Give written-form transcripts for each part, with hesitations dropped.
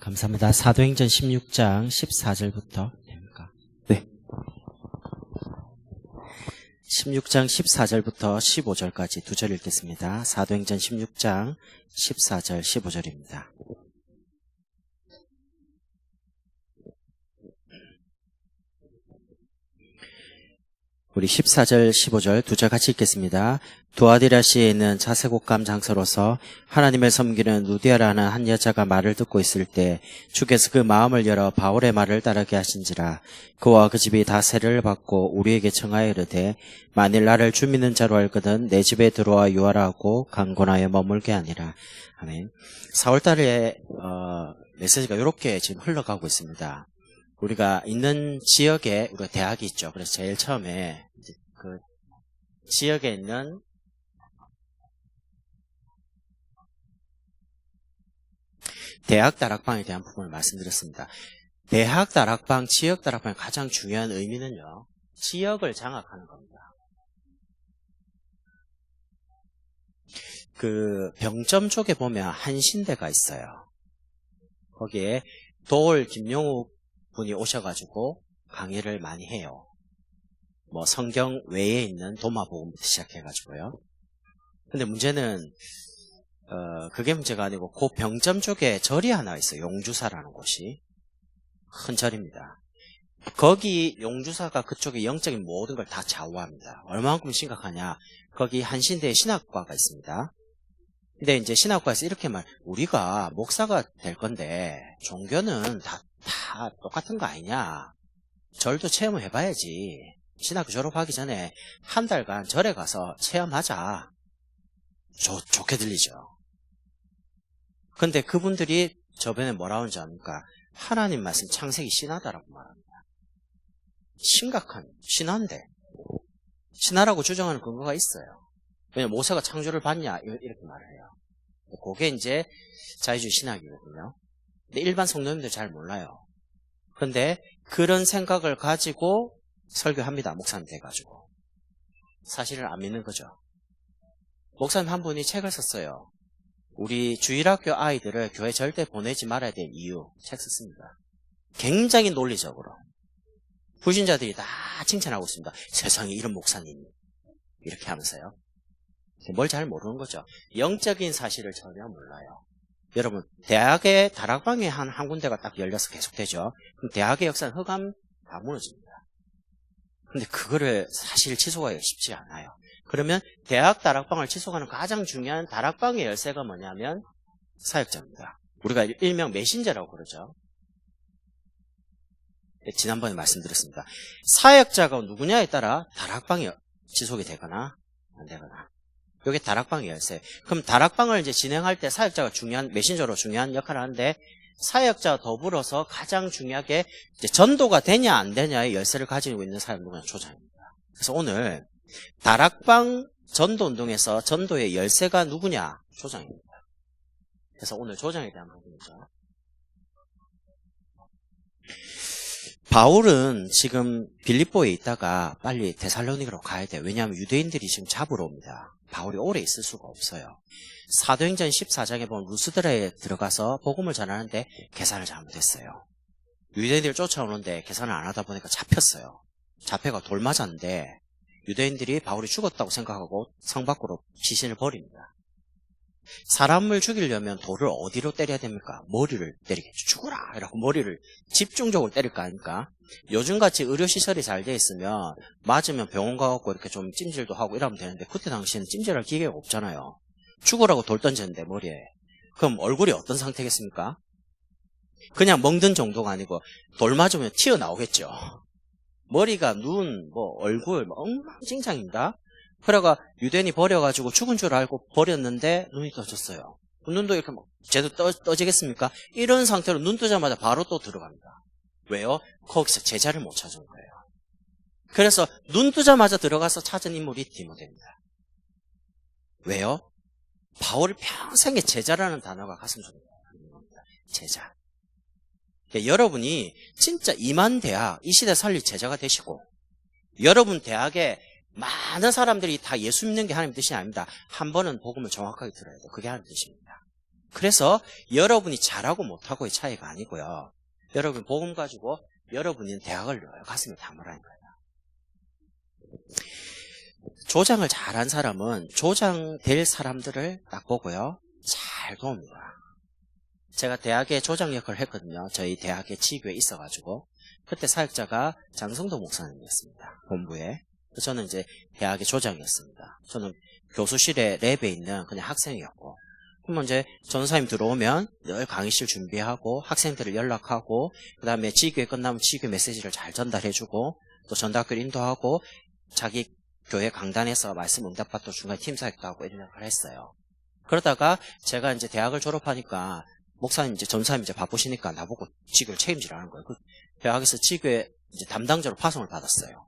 감사합니다. 사도행전 16장 14절부터 됩니까? 네. 16장 14절부터 15절까지 두 절 읽겠습니다. 사도행전 16장 14절 15절입니다. 우리 14절 15절 두 절 같이 읽겠습니다. 두아디라시에 있는 자색옥감 장소로서 하나님을 섬기는 루디아라는 한 여자가 말을 듣고 있을 때 주께서 그 마음을 열어 바울의 말을 따르게 하신지라. 그와 그 집이 다 세례를 받고 우리에게 청하여 이르되 만일 나를 주 믿는 자로 알거든 내 집에 들어와 유하라 하고 강권하여 머물게 하니라. 아멘. 4월달에 메시지가 이렇게 지금 흘러가고 있습니다. 우리가 있는 지역에 우리가 대학이 있죠. 그래서 제일 처음에 그 지역에 있는 대학 다락방에 대한 부분을 말씀드렸습니다. 대학 다락방, 지역 다락방의 가장 중요한 의미는요, 지역을 장악하는 겁니다. 그 병점 쪽에 보면 한신대가 있어요. 거기에 도올 김용욱 분이 오셔가지고 강의를 많이 해요. 뭐 성경 외에 있는 도마복음부터 시작해가지고요. 근데 문제는 그게 문제가 아니고 그 병점 쪽에 절이 하나 있어요. 용주사라는 곳이 큰 절입니다. 거기 용주사가 그쪽에 영적인 모든 걸 다 좌우합니다. 얼마만큼 심각하냐? 거기 한신대에 신학과가 있습니다. 근데 이제 신학과에서 이렇게 우리가 목사가 될 건데 종교는 다 똑같은 거 아니냐? 절도 체험을 해봐야지. 신학교 졸업하기 전에 한 달간 절에 가서 체험하자. 좋게 들리죠. 근데 그분들이 저번에 뭐라고 하는지 압니까? 하나님 말씀 창세기 신화다라고 말합니다. 심각한 신화인데 신화라고 주장하는 근거가 있어요. 왜냐면 모세가 창조를 봤냐 이렇게 말을 해요. 그게 이제 자유주의 신학이거든요. 근데 일반 성도님들 잘 몰라요. 근데 그런 생각을 가지고 설교합니다. 목사님 돼가지고. 사실을 안 믿는 거죠. 목사님 한 분이 책을 썼어요. 우리 주일학교 아이들을 교회 절대 보내지 말아야 될 이유. 책 썼습니다. 굉장히 논리적으로. 불신자들이 다 칭찬하고 있습니다. 세상에 이런 목사님이. 이렇게 하면서요. 뭘 잘 모르는 거죠. 영적인 사실을 전혀 몰라요. 여러분, 대학의 다락방에 한 군데가 딱 열려서 계속되죠. 그럼 대학의 역사는 흑암 다 무너집니다. 근데 그거를 사실 취소하기가 쉽지 않아요. 그러면 대학 다락방을 취소하는 가장 중요한 다락방의 열쇠가 뭐냐면 사역자입니다. 우리가 일명 메신저라고 그러죠. 지난번에 말씀드렸습니다. 사역자가 누구냐에 따라 다락방이 지속이 되거나 안 되거나. 이게 다락방의 열쇠. 그럼 다락방을 이제 진행할 때 사역자가 메신저로 중요한 역할을 하는데 사역자와 더불어서 가장 중요하게 이제 전도가 되냐 안 되냐의 열쇠를 가지고 있는 사람 누구냐? 조장입니다. 그래서 오늘 다락방 전도운동에서 전도의 열쇠가 누구냐? 조장입니다. 그래서 오늘 조장에 대한 부분이죠. 바울은 지금 빌립보에 있다가 빨리 데살로니가로 가야 돼요. 왜냐하면 유대인들이 지금 잡으러 옵니다. 바울이 오래 있을 수가 없어요. 사도행전 14장에 보면 루스드라에 들어가서 복음을 전하는데 계산을 잘못했어요. 유대인들이 쫓아오는데 계산을 안 하다 보니까 잡혔어요. 잡혀가 돌 맞았는데 유대인들이 바울이 죽었다고 생각하고 성 밖으로 시신을 버립니다. 사람을 죽이려면 돌을 어디로 때려야 됩니까? 머리를 때리겠죠. 죽어라! 이라고 머리를 집중적으로 때릴 거 아닙니까? 요즘같이 의료시설이 잘 돼 있으면 맞으면 병원 가갖고 이렇게 좀 찜질도 하고 이러면 되는데 그때 당시에는 찜질할 기계가 없잖아요. 죽으라고 돌 던졌는데 머리에. 그럼 얼굴이 어떤 상태겠습니까? 그냥 멍든 정도가 아니고 돌 맞으면 튀어나오겠죠. 머리가 눈, 얼굴 엉망진창입니다. 그래가 유대인이 버려가지고 죽은 줄 알고 버렸는데 눈이 떠졌어요. 눈도 이렇게 제대로 떠지겠습니까? 이런 상태로 눈 뜨자마자 바로 또 들어갑니다. 왜요? 거기서 제자를 못 찾은 거예요. 그래서 눈 뜨자마자 들어가서 찾은 인물이 디모데입니다. 왜요? 바울이 평생에 제자라는 단어가 가슴 속에 있는 겁니다. 제자. 그러니까 여러분이 진짜 이만대학, 이 시대 살릴 제자가 되시고 여러분 대학에 많은 사람들이 다 예수 믿는 게 하나님 뜻이 아닙니다. 한 번은 복음을 정확하게 들어야 돼요. 그게 하나님 뜻입니다. 그래서 여러분이 잘하고 못하고의 차이가 아니고요. 여러분 복음 가지고 여러분이 대학을 가슴에 담으라는 거예요. 조장을 잘한 사람은 조장될 사람들을 딱 보고요. 잘 도웁니다. 제가 대학에 조장 역할을 했거든요. 저희 대학에 지교에 있어가지고. 그때 사역자가 장성도 목사님이었습니다. 본부에. 저는 이제 대학의 조장이었습니다. 저는 교수실에 랩에 있는 그냥 학생이었고. 그러면 이제 전사님 들어오면 늘 강의실 준비하고 학생들을 연락하고 그 다음에 지교회 끝나면 지교 메시지를 잘 전달해주고 또 전도학교를 인도하고 자기 교회 강단에서 말씀 응답받고 중간에 팀사역도 하고 이런 역할을 했어요. 그러다가 제가 이제 대학을 졸업하니까 목사님 이제 전사님 이제 바쁘시니까 나보고 지교를 책임지라는 거예요. 그 대학에서 지교회 이제 담당자로 파송을 받았어요.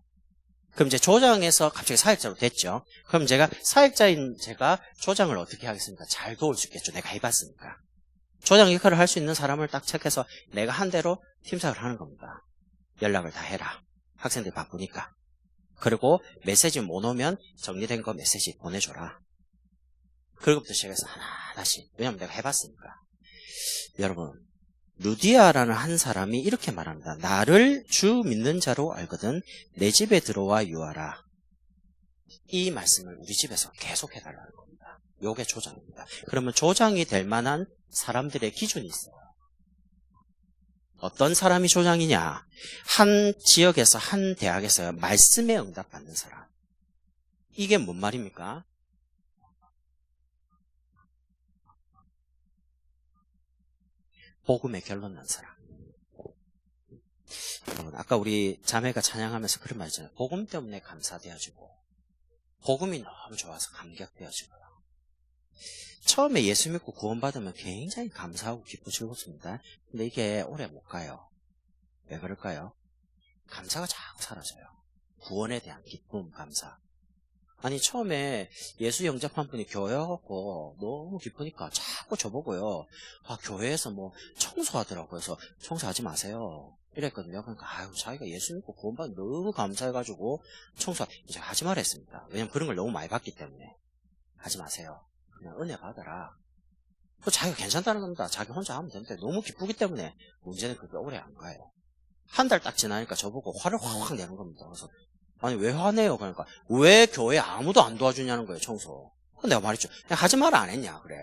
그럼 이제 조장에서 갑자기 사역자로 됐죠. 그럼 제가 사역자인 제가 조장을 어떻게 하겠습니까? 잘 도울 수 있겠죠. 내가 해봤으니까. 조장 역할을 할 수 있는 사람을 딱 체크해서 내가 한 대로 팀사역을 하는 겁니다. 연락을 다 해라. 학생들이 바쁘니까. 그리고 메시지 못 오면 정리된 거 메시지 보내줘라. 그리고부터 시작해서 하나씩. 왜냐면 내가 해봤으니까. 여러분, 루디아라는 한 사람이 이렇게 말합니다. 나를 주 믿는 자로 알거든 내 집에 들어와 유하라. 이 말씀을 우리 집에서 계속 해달라는 겁니다. 요게 조장입니다. 그러면 조장이 될 만한 사람들의 기준이 있어요. 어떤 사람이 조장이냐? 한 지역에서 한 대학에서 말씀에 응답받는 사람. 이게 뭔 말입니까? 복음에 결론 난 사람. 여러분, 아까 우리 자매가 찬양하면서 그런 말 있잖아요. 복음 때문에 감사되어지고 복음이 너무 좋아서 감격되어지고요. 처음에 예수 믿고 구원받으면 굉장히 감사하고 기쁘고 즐겁습니다. 근데 이게 오래 못 가요. 왜 그럴까요? 감사가 자꾸 사라져요. 구원에 대한 기쁨, 감사. 아니 처음에 예수 영접한 분이 교회 와갖고 너무 기쁘니까 자꾸 저보고요. 아 교회에서 뭐 청소하더라고요. 그래서 청소하지 마세요. 이랬거든요. 그러니까 아유 자기가 예수 믿고 구원받아 너무 감사해가지고 청소 이제 하지 말랬습니다. 왜냐면 그런 걸 너무 많이 봤기 때문에 하지 마세요. 그냥 은혜 받아라. 그 자기가 괜찮다는 겁니다. 자기 혼자 하면 되는데 너무 기쁘기 때문에 문제는 그게 오래 안 가요. 한 달 딱 지나니까 저보고 화를 확 내는 겁니다. 그래서 아니 왜 화내요? 그러니까 왜 교회 아무도 안 도와주냐는 거예요. 청소. 내가 말했죠. 하지 마라 안 했냐 그래.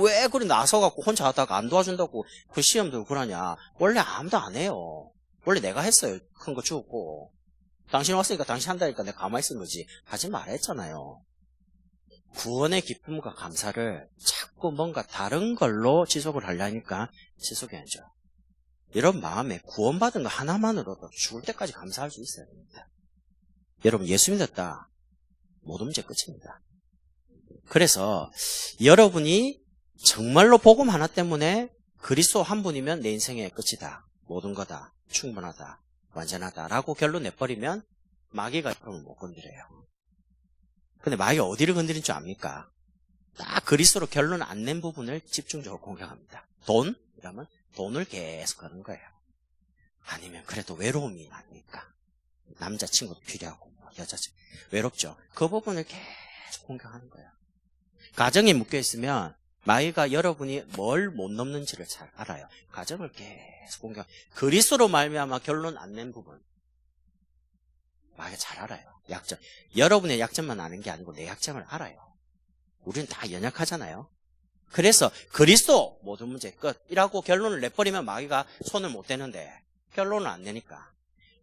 왜 그래 나서갖고 혼자 하다가 안 도와준다고 그 시험 들고 그러냐. 원래 아무도 안 해요. 원래 내가 했어요. 큰 거 주웠고. 당신 왔으니까 당신 한다니까 내가 가만히 있은 거지. 하지 마라 했잖아요. 구원의 기쁨과 감사를 자꾸 뭔가 다른 걸로 지속을 하려니까 지속이 아니죠. 여러분 마음에 구원받은 거 하나만으로도 죽을 때까지 감사할 수 있어야 됩니다. 여러분 예수 믿었다. 모든 문제 끝입니다. 그래서 여러분이 정말로 복음 하나 때문에 그리스도 한 분이면 내 인생의 끝이다. 모든 거다. 충분하다. 완전하다. 라고 결론 내버리면 마귀가 그러면 못 건드려요. 근데 마귀가 어디를 건드린 줄 압니까? 딱 그리스도로 결론 안 낸 부분을 집중적으로 공격합니다. 돈? 이러면 돈을 계속 하는 거예요. 아니면 그래도 외로움이 납니까? 남자친구도 필요하고 여자친구 외롭죠. 그 부분을 계속 공격하는 거예요. 가정에 묶여있으면 마귀가 여러분이 뭘 못 넘는지를 잘 알아요. 가정을 계속 공격. 그리스도로 말미암아 결론 안 낸 부분 마귀가 잘 알아요. 약점. 여러분의 약점만 아는 게 아니고 내 약점을 알아요. 우리는 다 연약하잖아요. 그래서 그리스도 모든 문제 끝이라고 결론을 내버리면 마귀가 손을 못 대는데 결론을 안 내니까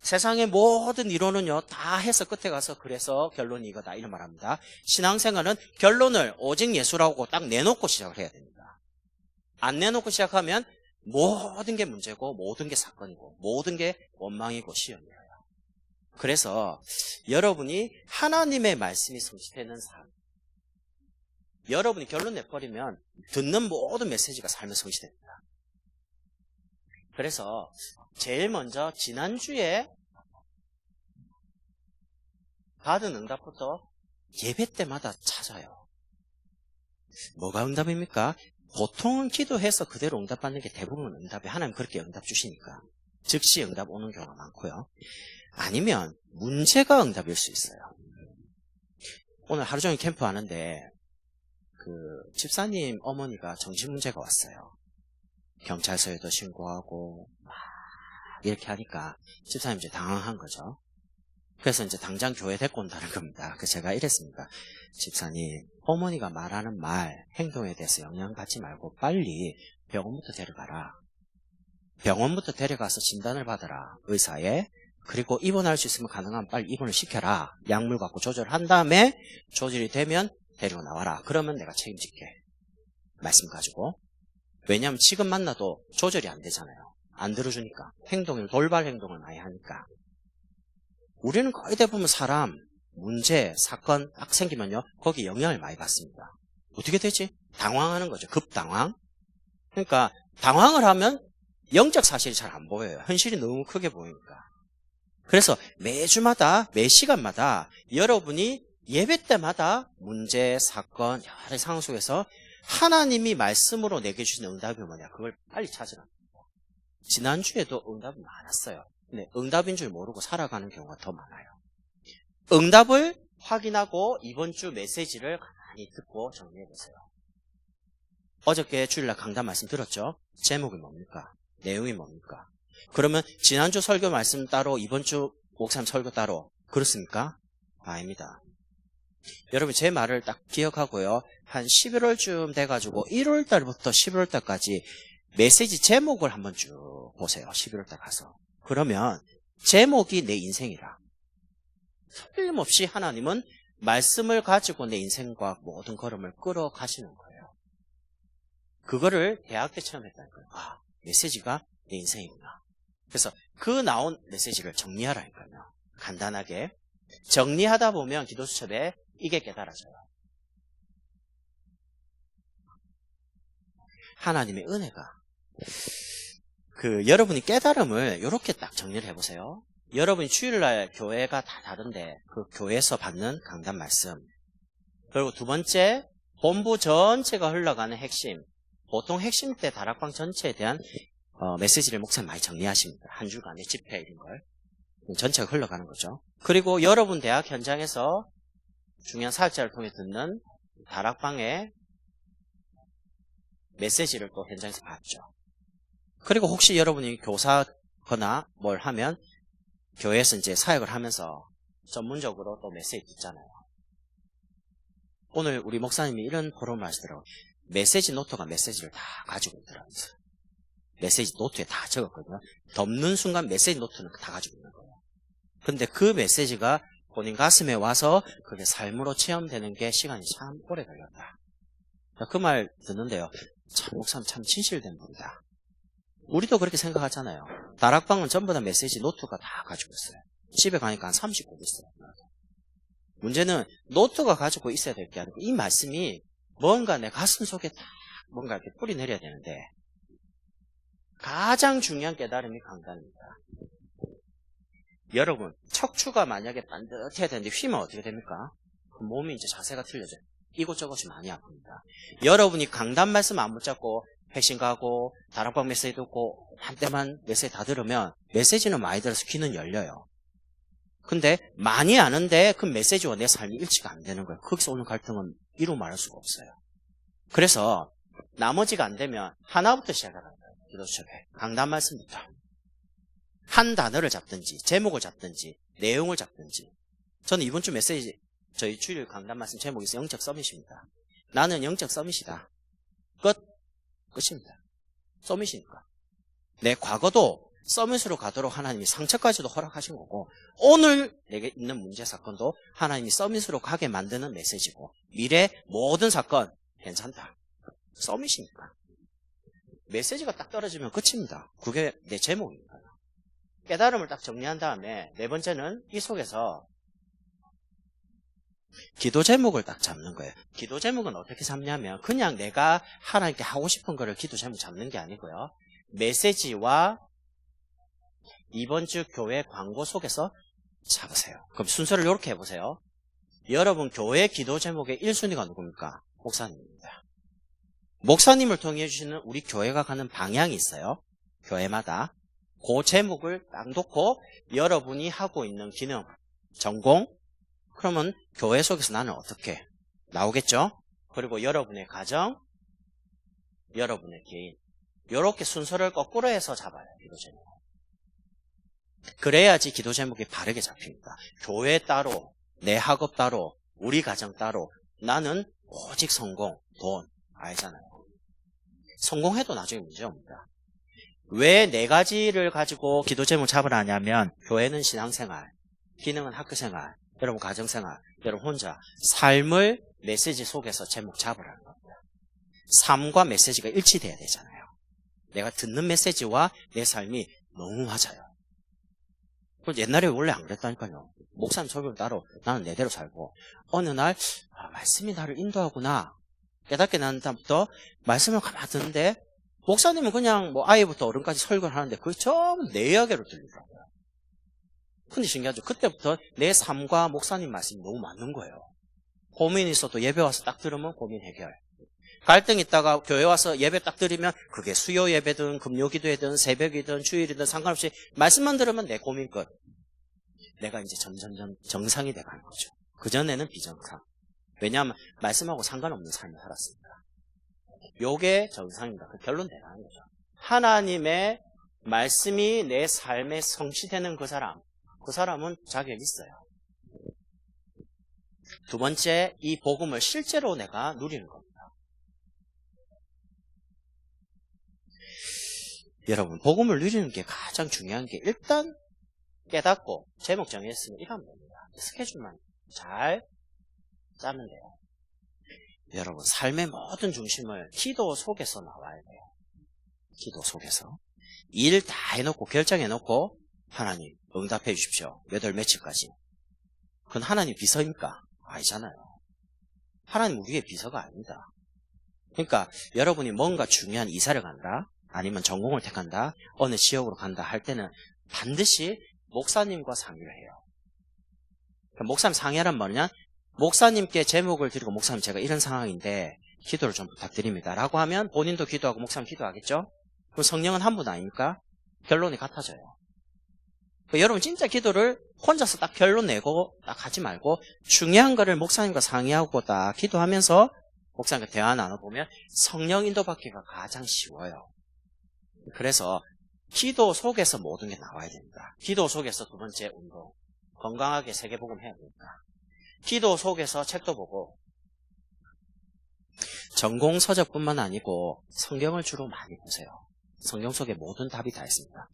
세상의 모든 이론은요 다 해서 끝에 가서 그래서 결론이 이거다 이런 말합니다. 신앙생활은 결론을 오직 예수라고 딱 내놓고 시작을 해야 됩니다. 안 내놓고 시작하면 모든 게 문제고 모든 게 사건이고 모든 게 원망이고 시험이에요. 그래서 여러분이 하나님의 말씀이 성취되는 삶, 여러분이 결론 내버리면 듣는 모든 메시지가 삶에 성취됩니다. 그래서 제일 먼저 지난주에 받은 응답부터 예배 때마다 찾아요. 뭐가 응답입니까? 보통은 기도해서 그대로 응답받는 게 대부분 응답이 하나님 그렇게 응답 주시니까 즉시 응답 오는 경우가 많고요. 아니면 문제가 응답일 수 있어요. 오늘 하루 종일 캠프 하는데 집사님 어머니가 정신문제가 왔어요. 경찰서에도 신고하고 막 이렇게 하니까 집사님 이제 당황한 거죠. 그래서 이제 당장 교회 데리고 온다는 겁니다. 그래서 제가 이랬습니다. 집사님, 어머니가 말하는 말, 행동에 대해서 영향받지 말고 빨리 병원부터 데려가라. 병원부터 데려가서 진단을 받아라. 의사에. 그리고 입원할 수 있으면 가능하면 빨리 입원을 시켜라. 약물 갖고 조절한 다음에 조절이 되면 데리고 나와라. 그러면 내가 책임질게. 말씀 가지고. 왜냐하면 지금 만나도 조절이 안 되잖아요. 안 들어주니까. 돌발 행동을 많이 하니까. 우리는 거의 대부분 사람, 문제, 사건 딱 생기면요. 거기에 영향을 많이 받습니다. 어떻게 되지? 당황하는 거죠. 급당황. 그러니까 당황을 하면 영적 사실이 잘 안 보여요. 현실이 너무 크게 보이니까. 그래서 매주마다, 매 시간마다 여러분이 예배 때마다 문제, 사건, 여러 상황 속에서 하나님이 말씀으로 내게 주신 응답이 뭐냐. 그걸 빨리 찾으라. 지난주에도 응답이 많았어요. 근데 응답인 줄 모르고 살아가는 경우가 더 많아요. 응답을 확인하고 이번 주 메시지를 가만히 듣고 정리해보세요. 어저께 주일날 강단 말씀 들었죠? 제목이 뭡니까? 내용이 뭡니까? 그러면 지난주 설교 말씀 따로 이번 주 목사님 설교 따로 그렇습니까? 아닙니다. 여러분 제 말을 딱 기억하고요. 한 11월쯤 돼가지고 1월달부터 11월달까지 메시지 제목을 한번 쭉 보세요. 11월달 가서. 그러면 제목이 내 인생이라. 틀림없이 하나님은 말씀을 가지고 내 인생과 모든 걸음을 끌어가시는 거예요. 그거를 대학 때 처음 했다는 거예요. 아, 메시지가 내 인생이구나. 그래서 그 나온 메시지를 정리하라니까요. 간단하게. 정리하다 보면 기도수첩에 이게 깨달아져요. 하나님의 은혜가. 여러분이 깨달음을 이렇게 딱 정리를 해보세요. 여러분이 주일날 교회가 다 다른데 그 교회에서 받는 강단 말씀. 그리고 두 번째, 본부 전체가 흘러가는 핵심. 보통 핵심 때 다락방 전체에 대한 메시지를 목사님 많이 정리하십니다. 한 주간의 집회 이런 걸. 전체가 흘러가는 거죠. 그리고 여러분 대학 현장에서 중요한 사역자를 통해 듣는 다락방의 메시지를 또 현장에서 봤죠. 그리고 혹시 여러분이 교사거나 뭘 하면 교회에서 이제 사역을 하면서 전문적으로 또 메시지 듣잖아요. 오늘 우리 목사님이 이런 포럼을 하시더라고요. 메시지 노트가 메시지를 다 가지고 있더라고요. 메시지 노트에 다 적었거든요. 덮는 순간 메시지 노트는 다 가지고 있는 거예요. 근데 그 메시지가 본인 가슴에 와서 그게 삶으로 체험되는 게 시간이 참 오래 걸렸다. 그 말 듣는데요. 참 목사님 참 진실된 분이다. 우리도 그렇게 생각하잖아요. 다락방은 전부 다 메시지 노트가 다 가지고 있어요. 집에 가니까 한 30곡 있어요. 문제는 노트가 가지고 있어야 될 게 아니고 이 말씀이 뭔가 내 가슴 속에 딱 뭔가 이렇게 뿌리 내려야 되는데 가장 중요한 깨달음이 강단입니다. 여러분 척추가 만약에 반듯해야 되는데 휘면 어떻게 됩니까? 그 몸이 이제 자세가 틀려져요. 이곳저곳이 많이 아픕니다. 여러분이 강단 말씀 안 붙잡고 회신 가고 다락방 메시지 듣고 한때만 메시지 다 들으면 메시지는 많이 들어서 귀는 열려요. 근데 많이 아는데 그 메시지와 내 삶이 일치가 안 되는 거예요. 거기서 오는 갈등은 이루 말할 수가 없어요. 그래서 나머지가 안 되면 하나부터 시작하라는 거예요. 기도수첩에 강단 말씀부터 한 단어를 잡든지 제목을 잡든지 내용을 잡든지. 저는 이번 주 메시지 저희 주일 강단 말씀 제목이 영적 서밋입니다. 나는 영적 서밋이다. 끝입니다. 서밋이니까. 내 과거도 서밋으로 가도록 하나님이 상처까지도 허락하신 거고 오늘 내게 있는 문제 사건도 하나님이 서밋으로 가게 만드는 메시지고 미래 모든 사건 괜찮다. 서밋이니까. 메시지가 딱 떨어지면 끝입니다. 그게 내 제목이니까요. 깨달음을 딱 정리한 다음에 네 번째는 이 속에서 기도 제목을 딱 잡는 거예요. 기도 제목은 어떻게 잡냐면 그냥 내가 하나님께 하고 싶은 거를 기도 제목 잡는 게 아니고요. 메시지와 이번 주 교회 광고 속에서 잡으세요. 그럼 순서를 이렇게 해보세요. 여러분 교회 기도 제목의 1순위가 누굽니까? 목사님입니다. 목사님을 통해 해주시는 우리 교회가 가는 방향이 있어요. 교회마다. 그 제목을 딱 놓고 여러분이 하고 있는 기능, 전공, 그러면 교회 속에서 나는 어떻게 나오겠죠? 그리고 여러분의 가정, 여러분의 개인. 이렇게 순서를 거꾸로 해서 잡아요. 기도 제목. 그래야지 기도 제목이 바르게 잡힙니다. 교회 따로, 내 학업 따로, 우리 가정 따로. 나는 오직 성공, 돈. 알잖아요. 성공해도 나중에 문제옵니다. 왜 네 가지를 가지고 기도 제목 잡으라 하냐면 교회는 신앙생활, 기능은 학교생활, 여러분 가정생활, 여러분 혼자 삶을 메시지 속에서 제목 잡으라는 겁니다. 삶과 메시지가 일치돼야 되잖아요. 내가 듣는 메시지와 내 삶이 너무 맞아요. 옛날에 원래 안 그랬다니까요. 목사님 설교를 따로 나는 내대로 살고 어느 날 말씀이 나를 인도하구나 깨닫게 난 다음부터 말씀을 가만히 듣는데 목사님은 그냥 뭐 아이부터 어른까지 설교를 하는데 그게 전부 내 이야기로 들리더라고요. 근데 신기하죠. 그때부터 내 삶과 목사님 말씀이 너무 맞는 거예요. 고민이 있어도 예배 와서 딱 들으면 고민 해결. 갈등 있다가 교회 와서 예배 딱 드리면 그게 수요 예배든 금요 기도회든 새벽이든 주일이든 상관없이 말씀만 들으면 내 고민 끝. 내가 이제 점점점 정상이 돼가는 거죠. 그전에는 비정상. 왜냐하면 말씀하고 상관없는 삶을 살았습니다. 요게 정상입니다. 그 결론 내라는 거죠. 하나님의 말씀이 내 삶에 성취되는 그 사람은 자격이 있어요. 두 번째, 이 복음을 실제로 내가 누리는 겁니다. 여러분, 복음을 누리는 게 가장 중요한 게 일단 깨닫고 제목 정했으면 이러면 됩니다. 스케줄만 잘 짜면 돼요. 여러분, 삶의 모든 중심을 기도 속에서 나와야 돼요. 기도 속에서. 일 다 해놓고 결정해놓고 하나님 응답해 주십시오. 몇 월 며칠까지. 그건 하나님 비서입니까? 아니잖아요. 하나님 우리의 비서가 아닙니다. 그러니까 여러분이 뭔가 중요한 이사를 간다, 아니면 전공을 택한다, 어느 지역으로 간다 할 때는 반드시 목사님과 상의를 해요. 그러니까 목사님 상의하란 말이냐? 목사님께 제목을 드리고 목사님 제가 이런 상황인데 기도를 좀 부탁드립니다 라고 하면 본인도 기도하고 목사님 기도하겠죠? 그럼 성령은 한 분 아닙니까? 결론이 같아져요. 그러니까 여러분 진짜 기도를 혼자서 딱 결론 내고 딱 하지 말고 중요한 거를 목사님과 상의하고 딱 기도하면서 목사님과 대화 나눠보면 성령 인도받기가 가장 쉬워요. 그래서 기도 속에서 모든 게 나와야 됩니다. 기도 속에서 두 번째 운동, 건강하게 세계복음 해야 됩니다. 기도 속에서 책도 보고 전공 서적뿐만 아니고 성경을 주로 많이 보세요. 성경 속에 모든 답이 다 있습니다.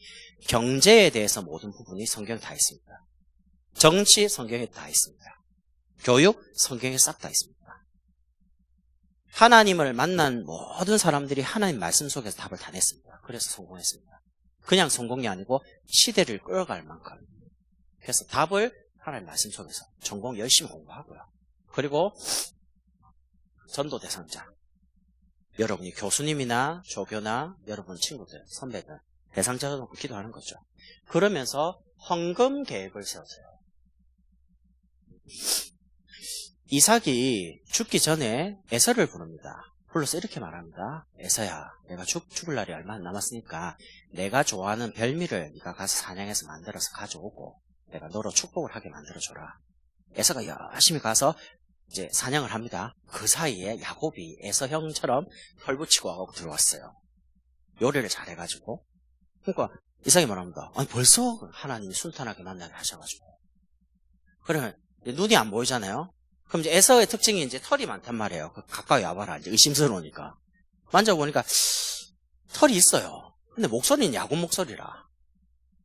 경제에 대해서 모든 부분이 성경에 다 있습니다. 정치 성경에 다 있습니다. 교육 성경에 싹 다 있습니다. 하나님을 만난 모든 사람들이 하나님 말씀 속에서 답을 다 냈습니다. 그래서 성공했습니다. 그냥 성공이 아니고 시대를 끌어갈 만큼. 그래서 답을 하나님 말씀 속에서 전공 열심히 공부하고요. 그리고 전도 대상자. 여러분이 교수님이나 조교나 여러분 친구들, 선배들, 대상자를 놓고 기도하는 거죠. 그러면서 헌금 계획을 세우세요. 이삭이 죽기 전에 에서를 부릅니다. 불러서 이렇게 말합니다. 에서야, 내가 죽을 날이 얼마 안 남았으니까 내가 좋아하는 별미를 네가 가서 사냥해서 만들어서 가져오고 내가 너로 축복을 하게 만들어줘라. 에서가 열심히 가서 이제 사냥을 합니다. 그 사이에 야곱이 에서 형처럼 털 붙이고 와가고 들어왔어요. 요리를 잘해가지고. 그러니까 이삭이 말합니다. 아니 벌써 하나님이 순탄하게 만나게 하셔가지고. 그러면 눈이 안 보이잖아요. 그럼 이제 에서의 특징이 이제 털이 많단 말이에요. 가까이 와봐라. 이제 의심스러우니까. 만져보니까 털이 있어요. 근데 목소리는 야곱 목소리라.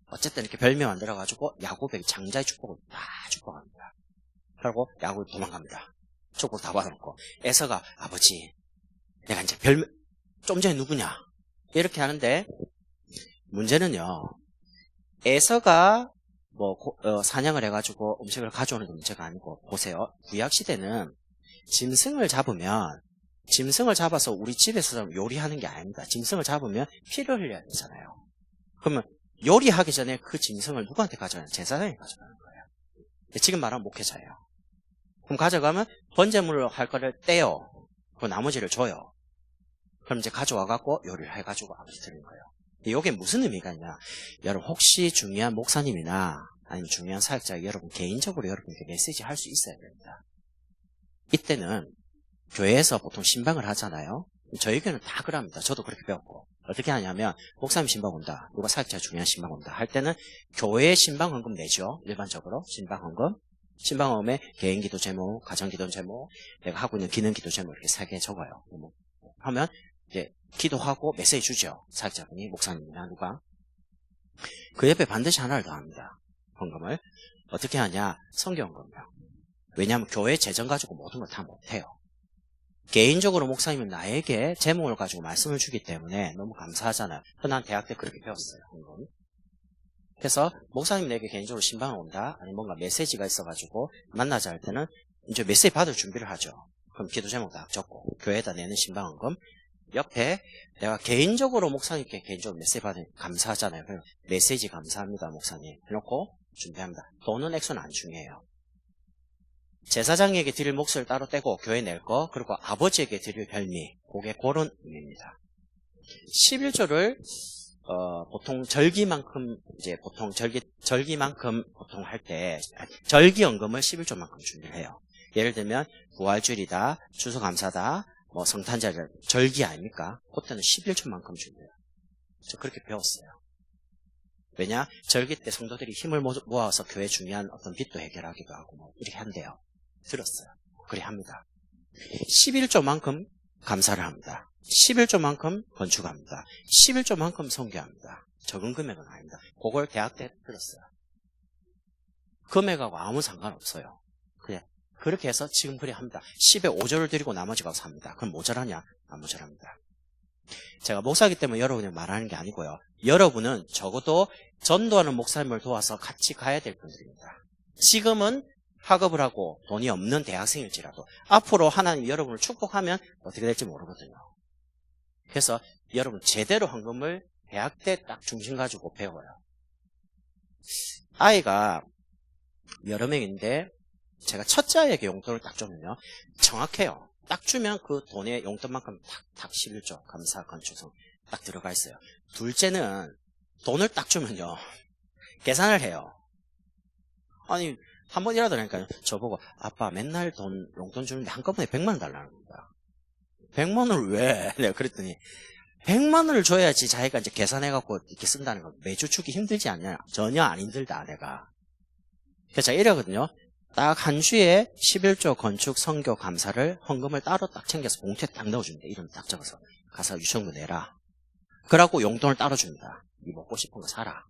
어쨌든 이렇게 별미 만들어가지고 야곱에게 장자의 축복을 다 축복합니다. 그리고 야곱이 도망갑니다. 축복 다 받아놓고. 에서가 아버지, 내가 이제 좀 전에 누구냐? 이렇게 하는데 문제는요. 에서가 사냥을 해가지고 음식을 가져오는 게 문제가 아니고, 보세요. 구약시대는 짐승을 잡아서 우리 집에서 요리하는 게 아닙니다. 짐승을 잡으면 피를 흘려야 되잖아요. 그러면 요리하기 전에 그 짐승을 누구한테 가져가냐? 제사장이 가져가는 거예요. 지금 말하면 목회자예요. 그럼 가져가면 번제물로 할 거를 떼요. 그 나머지를 줘요. 그럼 이제 가져와갖고 요리를 해가지고 아버지 드리는 거예요. 이게 무슨 의미가 있냐? 여러분 혹시 중요한 목사님이나 아니면 중요한 사역자 여러분 개인적으로 여러분께 메시지 할 수 있어야 됩니다. 이때는 교회에서 보통 신방을 하잖아요. 저희 교회는 다 그럽니다. 저도 그렇게 배웠고. 어떻게 하냐면 목사님 신방 온다. 누가 사역자 중요한 신방 온다. 할 때는 교회 신방 헌금 내죠. 일반적으로 신방 헌금. 신방 헌금에 개인 기도 제목, 가정 기도 제목, 내가 하고 있는 기능 기도 제목 이렇게 3개 적어요. 하면 이제 기도하고 메시지 주죠. 사역자분이 목사님이나 누가. 그 옆에 반드시 하나를 더 합니다. 헌금을. 어떻게 하냐? 성경헌금이요. 왜냐하면 교회 재정 가지고 모든 걸 다 못해요. 개인적으로 목사님은 나에게 제목을 가지고 말씀을 주기 때문에 너무 감사하잖아요. 난 대학 때 그렇게 배웠어요. 헌금. 그래서 목사님 내게 개인적으로 신방을 온다. 아니 뭔가 메시지가 있어가지고 만나자 할 때는 이제 메시지 받을 준비를 하죠. 그럼 기도 제목 다 적고 교회에다 내는 신방헌금. 옆에 내가 개인적으로 목사님께 개인적으로 메시지 받으니 감사하잖아요. 그럼 메시지 감사합니다 목사님 해놓고 준비합니다. 돈은 액수는 안 중요해요. 제사장에게 드릴 몫을 따로 떼고 교회 낼 거, 그리고 아버지에게 드릴 별미, 그게 그런 의미입니다. 11조를 보통 절기만큼 이제 보통 절기만큼 보통 할 때 절기연금을 11조만큼 준비를 해요. 예를 들면 부활주일이다, 추수감사다, 뭐 성탄절 절기 아닙니까? 그때는 11조만큼 준비해요. 저 그렇게 배웠어요. 왜냐? 절기 때 성도들이 힘을 모아서 교회 중요한 어떤 빚도 해결하기도 하고 뭐 이렇게 한대요. 들었어요. 그래 합니다. 11조만큼 감사를 합니다. 11조만큼 건축합니다. 11조만큼 선교합니다. 적은 금액은 아닙니다. 그걸 대학 때 들었어요. 금액하고 아무 상관없어요. 그냥 그렇게 해서 지금 그래 합니다. 10에 5조를 드리고 나머지가 삽니다. 그럼 모자라냐? 안 모자랍니다. 제가 목사이기 때문에 여러분이 말하는 게 아니고요. 여러분은 적어도 전도하는 목사님을 도와서 같이 가야 될 분들입니다. 지금은 학업을 하고 돈이 없는 대학생일지라도 앞으로 하나님 여러분을 축복하면 어떻게 될지 모르거든요. 그래서 여러분 제대로 헌금을 대학 때 딱 중심 가지고 배워요. 아이가 여러 명인데 제가 첫째 아이에게 용돈을 딱 주면요. 정확해요. 딱 주면 그 돈의 용돈만큼 탁 11조 감사 건축성 딱 들어가 있어요. 둘째는 돈을 딱 주면요. 계산을 해요. 아니 한 번이라도 하니까요. 저보고 아빠 맨날 용돈 주는데 한꺼번에 100만 원 달라는 겁니다. 100만 원을 왜? 내가 그랬더니 100만 원을 줘야지 자기가 이제 계산해갖고 이렇게 쓴다는 거 매주 주기 힘들지 않냐? 전혀 안 힘들다 내가. 그래서 제가 이러거든요. 딱 한 주에 11조 건축 선교 감사를 헌금을 따로 딱 챙겨서 봉투에 딱 넣어줍니다. 이름 딱 적어서 가서 유치원도 내라. 그러고 용돈을 따로 줍니다. 네 먹고 싶은 거 사라.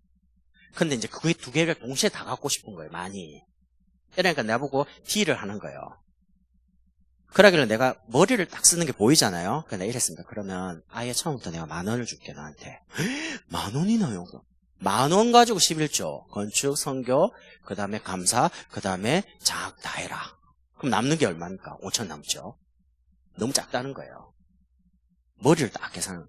근데 이제 그 두 개를 동시에 다 갖고 싶은 거예요. 많이. 그러니까 내가 보고 딜을 하는 거예요. 그러길래 내가 머리를 딱 쓰는 게 보이잖아요. 그래서 내가 이랬습니다. 그러면 아예 처음부터 내가 10,000원을 줄게 너한테. 10,000원이나 용돈. 10,000원 가지고 11조 건축, 선교, 그 다음에 감사, 그 다음에 장학 다 해라. 그럼 남는 게 얼마입니까? 5,000 남죠. 너무 작다는 거예요. 머리를 딱 계산.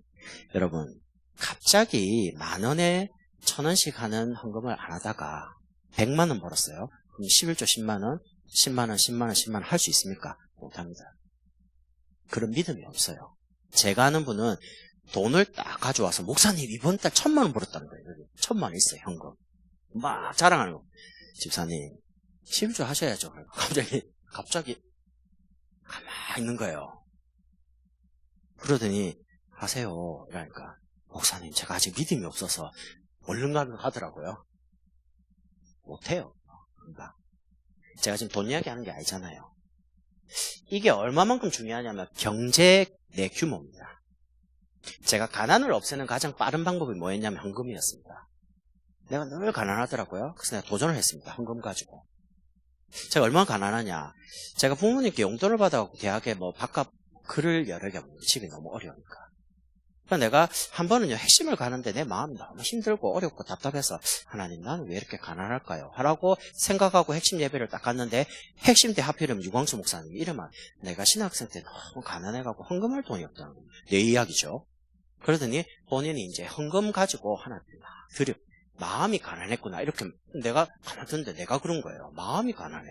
여러분 갑자기 10,000원에 1,000원씩 하는 헌금을 안 하다가 100만 원 벌었어요. 그럼 11조 10만 원, 10만 원, 10만 원, 10만 원 할 수 있습니까? 못합니다. 그런 믿음이 없어요. 제가 아는 분은 돈을 딱 가져와서 목사님 이번 달 1,000만 원 벌었다는 거예요. 1,000만 원 있어요. 현금. 막 자랑하는 거. 집사님 11조 하셔야죠. 갑자기 가만히 있는 거예요. 그러더니 하세요. 이러니까 목사님 제가 아직 믿음이 없어서 얼른 하더라고요. 못해요. 그러니까 제가 지금 돈 이야기 하는 게 아니잖아요. 이게 얼마만큼 중요하냐면 경제 내 규모입니다. 제가 가난을 없애는 가장 빠른 방법이 뭐였냐면 헌금이었습니다. 내가 늘 가난하더라고요. 그래서 내가 도전을 했습니다. 헌금 가지고. 제가 얼마나 가난하냐. 제가 부모님께 용돈을 받아갖고 대학에 뭐 바깥 글을 여러 개 없는데 집이 너무 어려우니까. 그래서 내가 한 번은요 핵심을 가는데 내 마음이 너무 힘들고 어렵고 답답해서 하나님 나는 왜 이렇게 가난할까요? 하라고 생각하고 핵심 예배를 딱 갔는데 핵심 때 하필이면 유광수 목사님 이름만 내가 신학생 때 너무 가난해갖고 헌금할 돈이 없다는 거예요. 내 이야기죠. 그러더니 본인이 이제 헌금 가지고 하나 드려 마음이 가난했구나 이렇게 내가 가만뒀는데 내가 그런 거예요. 마음이 가난해.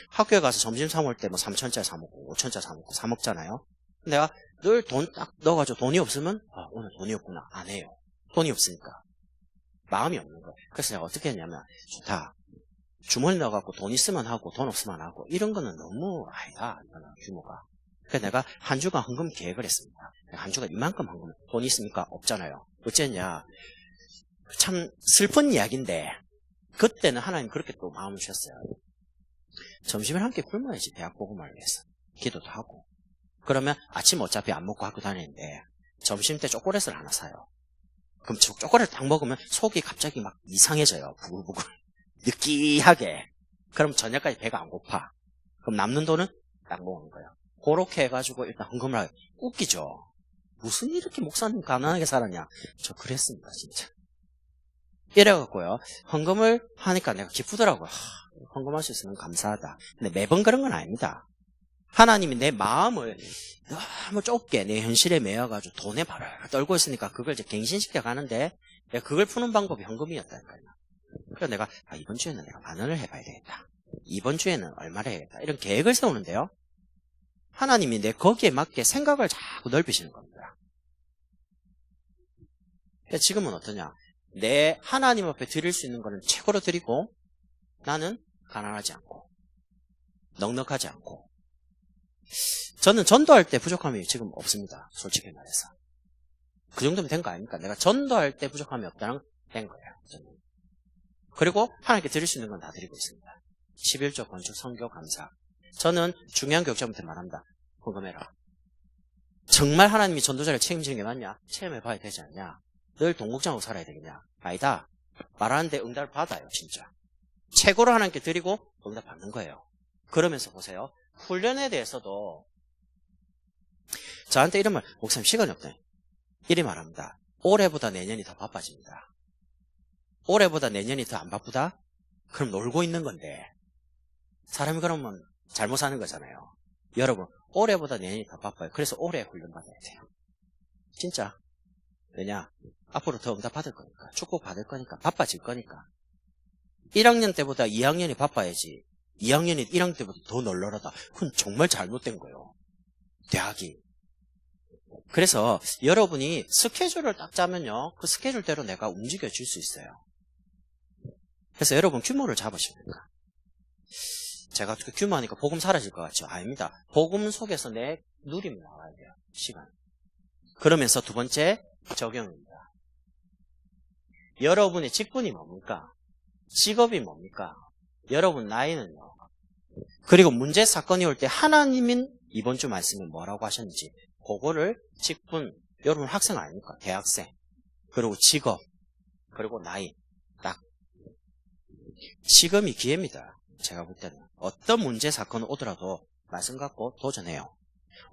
학교에 가서 점심 사 먹을 때 뭐 3,000짜리 사 먹고 5,000짜리 사 먹고 사 먹잖아요. 내가 늘 돈 딱 넣어가지고 돈이 없으면 오늘 돈이 없구나 안 해요. 돈이 없으니까 마음이 없는 거예요. 그래서 내가 어떻게 했냐면 좋다. 주머니 넣어갖고 돈 있으면 하고 돈 없으면 하고 이런 거는 너무 아니다. 규모가 그래서 내가 한 주간 헌금 계획을 했습니다. 한 주간 이만큼 헌금. 돈 있습니까? 없잖아요. 어쨌냐. 참 슬픈 이야기인데 그때는 하나님 그렇게 또 마음을 주셨어요. 점심을 함께 굶어야지 대학 복음을 위해서. 기도도 하고. 그러면 아침 어차피 안 먹고 학교 다니는데 점심 때 초콜릿을 하나 사요. 그럼 초콜릿 딱 먹으면 속이 갑자기 막 이상해져요. 부글부글. 느끼하게. 그럼 저녁까지 배가 안 고파. 그럼 남는 돈은 딱 먹는 거예요. 그렇게 해가지고 일단 헌금을 하고. 웃기죠? 무슨 이렇게 목사님 가난하게 살았냐? 저 그랬습니다, 진짜. 이래갖고요. 헌금을 하니까 내가 기쁘더라고요. 헌금할 수 있으면 감사하다. 근데 매번 그런 건 아닙니다. 하나님이 내 마음을 너무 좁게 내 현실에 매여가지고 돈에 바로 떨고 있으니까 그걸 이제 갱신시켜 가는데 내가 그걸 푸는 방법이 헌금이었다니까요. 그래서 내가 이번 주에는 내가 10,000원을 해봐야 되겠다. 이번 주에는 얼마를 해야겠다. 이런 계획을 세우는데요. 하나님이 내 거기에 맞게 생각을 자꾸 넓히시는 겁니다. 지금은 어떠냐? 내 하나님 앞에 드릴 수 있는 거는 최고로 드리고 나는 가난하지 않고 넉넉하지 않고 저는 전도할 때 부족함이 지금 없습니다. 솔직히 말해서. 그 정도면 된 거 아닙니까? 내가 전도할 때 부족함이 없다는 건 된 거예요. 저는. 그리고 하나님께 드릴 수 있는 건 다 드리고 있습니다. 11조 건축 선교 감사. 저는 중요한 교육자분한테 말합니다. 헌금해라. 정말 하나님이 전도자를 책임지는 게 맞냐? 체험해봐야 되지 않냐? 늘 동국장으로 살아야 되겠냐? 아니다. 말하는데 응답을 받아요. 진짜. 최고로 하나님께 드리고 응답 받는 거예요. 그러면서 보세요. 훈련에 대해서도 저한테 이런 말, 목사님 시간이 없네. 이리 말합니다. 올해보다 내년이 더 바빠집니다. 올해보다 내년이 더 안 바쁘다? 그럼 놀고 있는 건데 사람이 그러면 잘못 사는 거잖아요. 여러분, 올해보다 내년이 더 바빠요. 그래서 올해 훈련 받아야 돼요. 진짜. 왜냐? 앞으로 더 응답 받을 거니까. 축복 받을 거니까. 바빠질 거니까. 1학년 때보다 2학년이 바빠야지. 2학년이 1학년 때보다 더 널널하다. 그건 정말 잘못된 거예요. 대학이. 그래서 여러분이 스케줄을 딱 짜면요. 그 스케줄대로 내가 움직여줄 수 있어요. 그래서 여러분 규모를 잡으십니까? 제가 어떻게 규모하니까 복음 사라질 것 같죠? 아닙니다. 복음 속에서 내 누림이 나와야 돼요. 시간. 그러면서 두 번째 적용입니다. 여러분의 직분이 뭡니까? 직업이 뭡니까? 여러분 나이는요. 그리고 문제 사건이 올 때 하나님인 이번 주 말씀에 뭐라고 하셨는지 그거를 직분, 여러분 학생 아닙니까? 대학생. 그리고 직업. 그리고 나이. 딱. 지금이 기회입니다. 제가 볼 때는. 어떤 문제 사건이 오더라도 말씀 갖고 도전해요.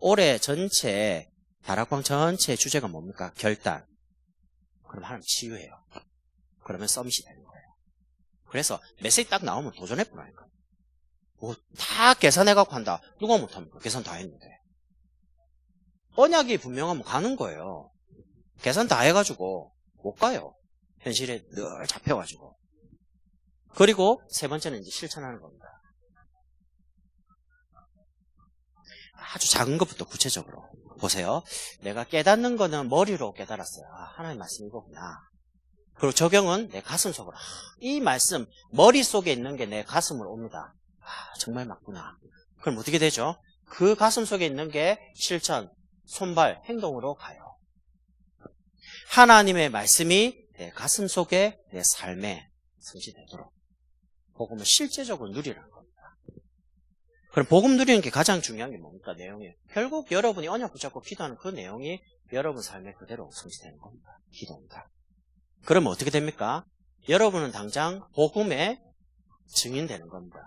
올해 전체 다락방 전체 주제가 뭡니까? 결단. 그럼 하나님 치유해요. 그러면 서밋이 되는 거예요. 그래서 메시지 딱 나오면 도전해보라니까. 뭐 다 계산해갖고 한다. 누가 못합니까? 계산 다 했는데. 언약이 분명하면 가는 거예요. 계산 다 해가지고 못 가요. 현실에 늘 잡혀가지고. 그리고 세 번째는 이제 실천하는 겁니다. 아주 작은 것부터 구체적으로. 보세요. 내가 깨닫는 거는 머리로 깨달았어요. 하나님 말씀 이거구나. 그리고 적용은 내 가슴 속으로. 이 말씀 머릿속에 있는 게 내 가슴으로 옵니다. 정말 맞구나. 그럼 어떻게 되죠? 그 가슴 속에 있는 게 실천, 손발, 행동으로 가요. 하나님의 말씀이 내 가슴 속에 내 삶에 성취되도록 복음을 실제적으로 누리라는 겁니다. 그럼 복음 누리는 게 가장 중요한 게 뭡니까? 내용이에요. 결국 여러분이 언약 붙잡고 기도하는 그 내용이 여러분 삶에 그대로 성취되는 겁니다. 기도입니다. 그러면 어떻게 됩니까? 여러분은 당장 복음의 증인되는 겁니다.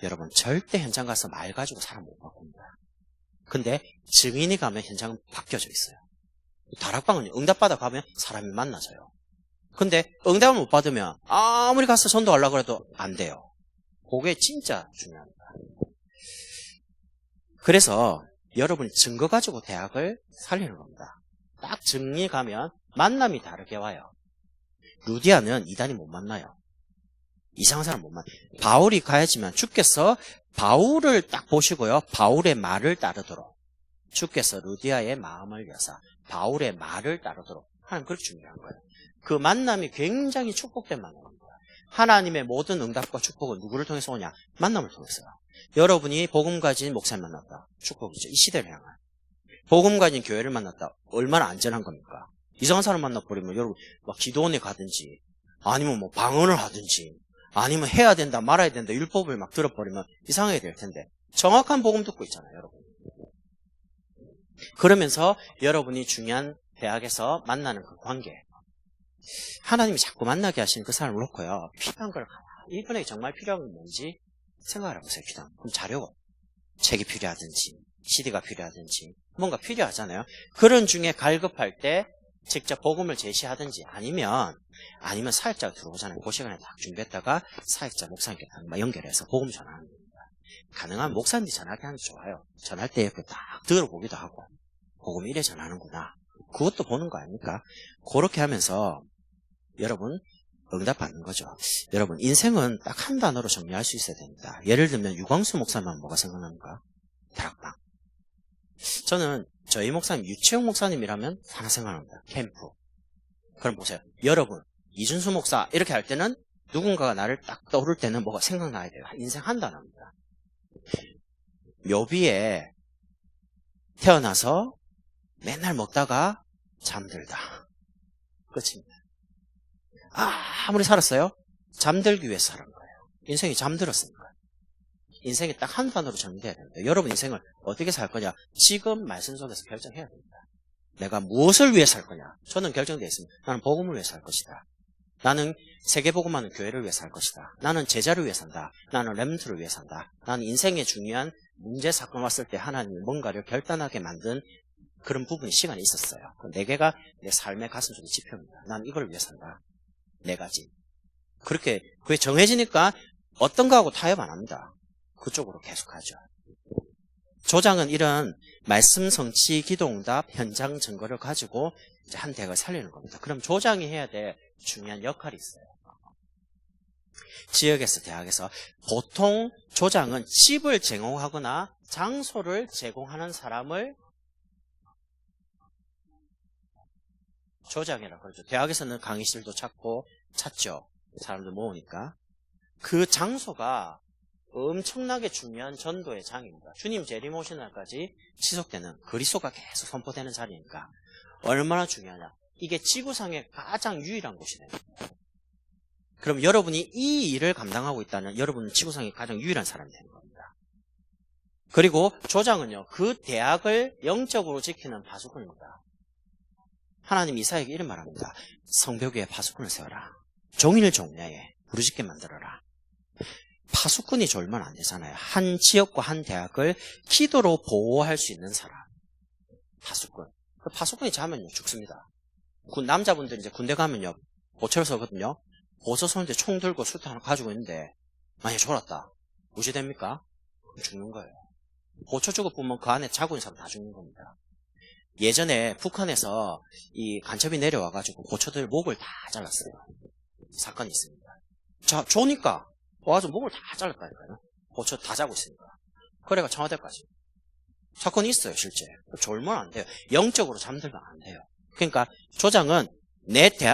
여러분 절대 현장 가서 말 가지고 사람 못 바꿉니다. 근데 증인이 가면 현장은 바뀌어져 있어요. 다락방은 응답받아 가면 사람이 만나져요. 근데 응답을 못 받으면 아무리 가서 전도하려고 해도 안 돼요. 그게 진짜 중요합니다. 그래서 여러분이 증거 가지고 대학을 살리는 겁니다. 딱 증리 가면 만남이 다르게 와요. 루디아는 이단이 못 만나요. 이상한 사람 못 만나요. 바울이 가야지만 주께서 바울을 딱 보시고요. 바울의 말을 따르도록. 주께서 루디아의 마음을 여사 바울의 말을 따르도록 하나님 그렇게 중요한 거예요. 그 만남이 굉장히 축복된 만남입니다. 하나님의 모든 응답과 축복은 누구를 통해서 오냐? 만남을 통해서요. 여러분이 복음 가진 목사님 만났다. 축복이죠. 이 시대를 향한. 복음 가진 교회를 만났다. 얼마나 안전한 겁니까? 이상한 사람 만나버리면 여러분 막 기도원에 가든지 아니면 뭐 방언을 하든지 아니면 해야 된다 말아야 된다 율법을 막 들어버리면 이상하게 될 텐데 정확한 복음 듣고 있잖아요. 여러분. 그러면서 여러분이 중요한 대학에서 만나는 그 관계 하나님이 자꾸 만나게 하시는 그 사람을 놓고요. 필요한 걸 이분에게 정말 필요한 건 뭔지 생각을 해보세요. 필요한 그럼 자료 책이 필요하든지 CD가 필요하든지 뭔가 필요하잖아요. 그런 중에 갈급할 때 직접 복음을 제시하든지 아니면 사역자가 들어오잖아요. 그 시간에 딱 준비했다가 사역자 목사님께 연결해서 복음 전하는 겁니다. 가능한 목사님이 전하게 하는 게 좋아요. 전할 때 딱 들어보기도 하고 복음 이래 전하는구나. 그것도 보는 거 아닙니까? 그렇게 하면서 여러분 응답받는 거죠. 여러분 인생은 딱 한 단어로 정리할 수 있어야 됩니다. 예를 들면 유광수 목사님은 뭐가 생각납니까? 다락방. 저는 저희 목사님 유채용 목사님이라면 하나 생각합니다. 캠프. 그럼 보세요. 여러분 이준수 목사 이렇게 할 때는 누군가가 나를 딱 떠오를 때는 뭐가 생각나야 돼요. 인생 한 단어입니다. 묘비에 태어나서 맨날 먹다가 잠들다. 끝입니다. 아무리 살았어요? 잠들기 위해서 살은 거예요. 인생이 잠들었으니까. 인생이 딱 한 단어로 정리돼야 됩니다. 여러분 인생을 어떻게 살 거냐? 지금 말씀 속에서 결정해야 됩니다. 내가 무엇을 위해 살 거냐? 저는 결정되어 있습니다. 나는 복음을 위해 살 것이다. 나는 세계복음하는 교회를 위해 살 것이다. 나는 제자를 위해 산다. 나는 렘넌트를 위해 산다. 나는 인생의 중요한 문제 사건 왔을 때 하나님이 뭔가를 결단하게 만든 그런 부분이 시간이 있었어요. 그 4개가 내 삶의 가슴속의 지표입니다. 나는 이걸 위해 산다. 4가지. 그렇게 그게 정해지니까 어떤 거하고 타협 안 합니다. 그쪽으로 계속하죠. 조장은 이런 말씀 성취 기도응답 현장 증거를 가지고 이제 한 대학을 살리는 겁니다. 그럼 조장이 해야 될 중요한 역할이 있어요. 지역에서 대학에서 보통 조장은 집을 제공하거나 장소를 제공하는 사람을 조장이라고 그러죠. 대학에서는 강의실도 찾죠. 사람들 모으니까. 그 장소가 엄청나게 중요한 전도의 장입니다. 주님 재림 오신 날까지 지속되는 그리스도가 계속 선포되는 자리니까 얼마나 중요하냐. 이게 지구상의 가장 유일한 곳이 됩니다. 그럼 여러분이 이 일을 감당하고 있다면 여러분은 지구상의 가장 유일한 사람이 되는 겁니다. 그리고 조장은요. 그 대학을 영적으로 지키는 파수꾼입니다. 하나님 이사야에게 이런 말합니다. 성벽 위에 파수꾼을 세워라. 종일 종려에 부르짖게 만들어라. 파수꾼이 졸면 안 되잖아요. 한 지역과 한 대학을 기도로 보호할 수 있는 사람. 파수꾼. 그 파수꾼이 자면요 죽습니다. 남자분들 이제 군대 가면요 보초를 서거든요. 보초 서는데 총 들고 수탄 하나 가지고 있는데 만약에 졸았다. 무시됩니까? 그럼 죽는 거예요. 보초 죽어보면 그 안에 자고 있는 사람 다 죽는 겁니다. 예전에 북한에서 이 간첩이 내려와가지고 보초들 목을 다 잘랐어요. 사건이 있습니다. 자, 조니까 와서 목을 다 잘랐다니까요. 보초 다 자고 있으니까. 그래가 청와대까지. 사건이 있어요, 실제. 졸면 안 돼요. 영적으로 잠들면 안 돼요. 그러니까 조장은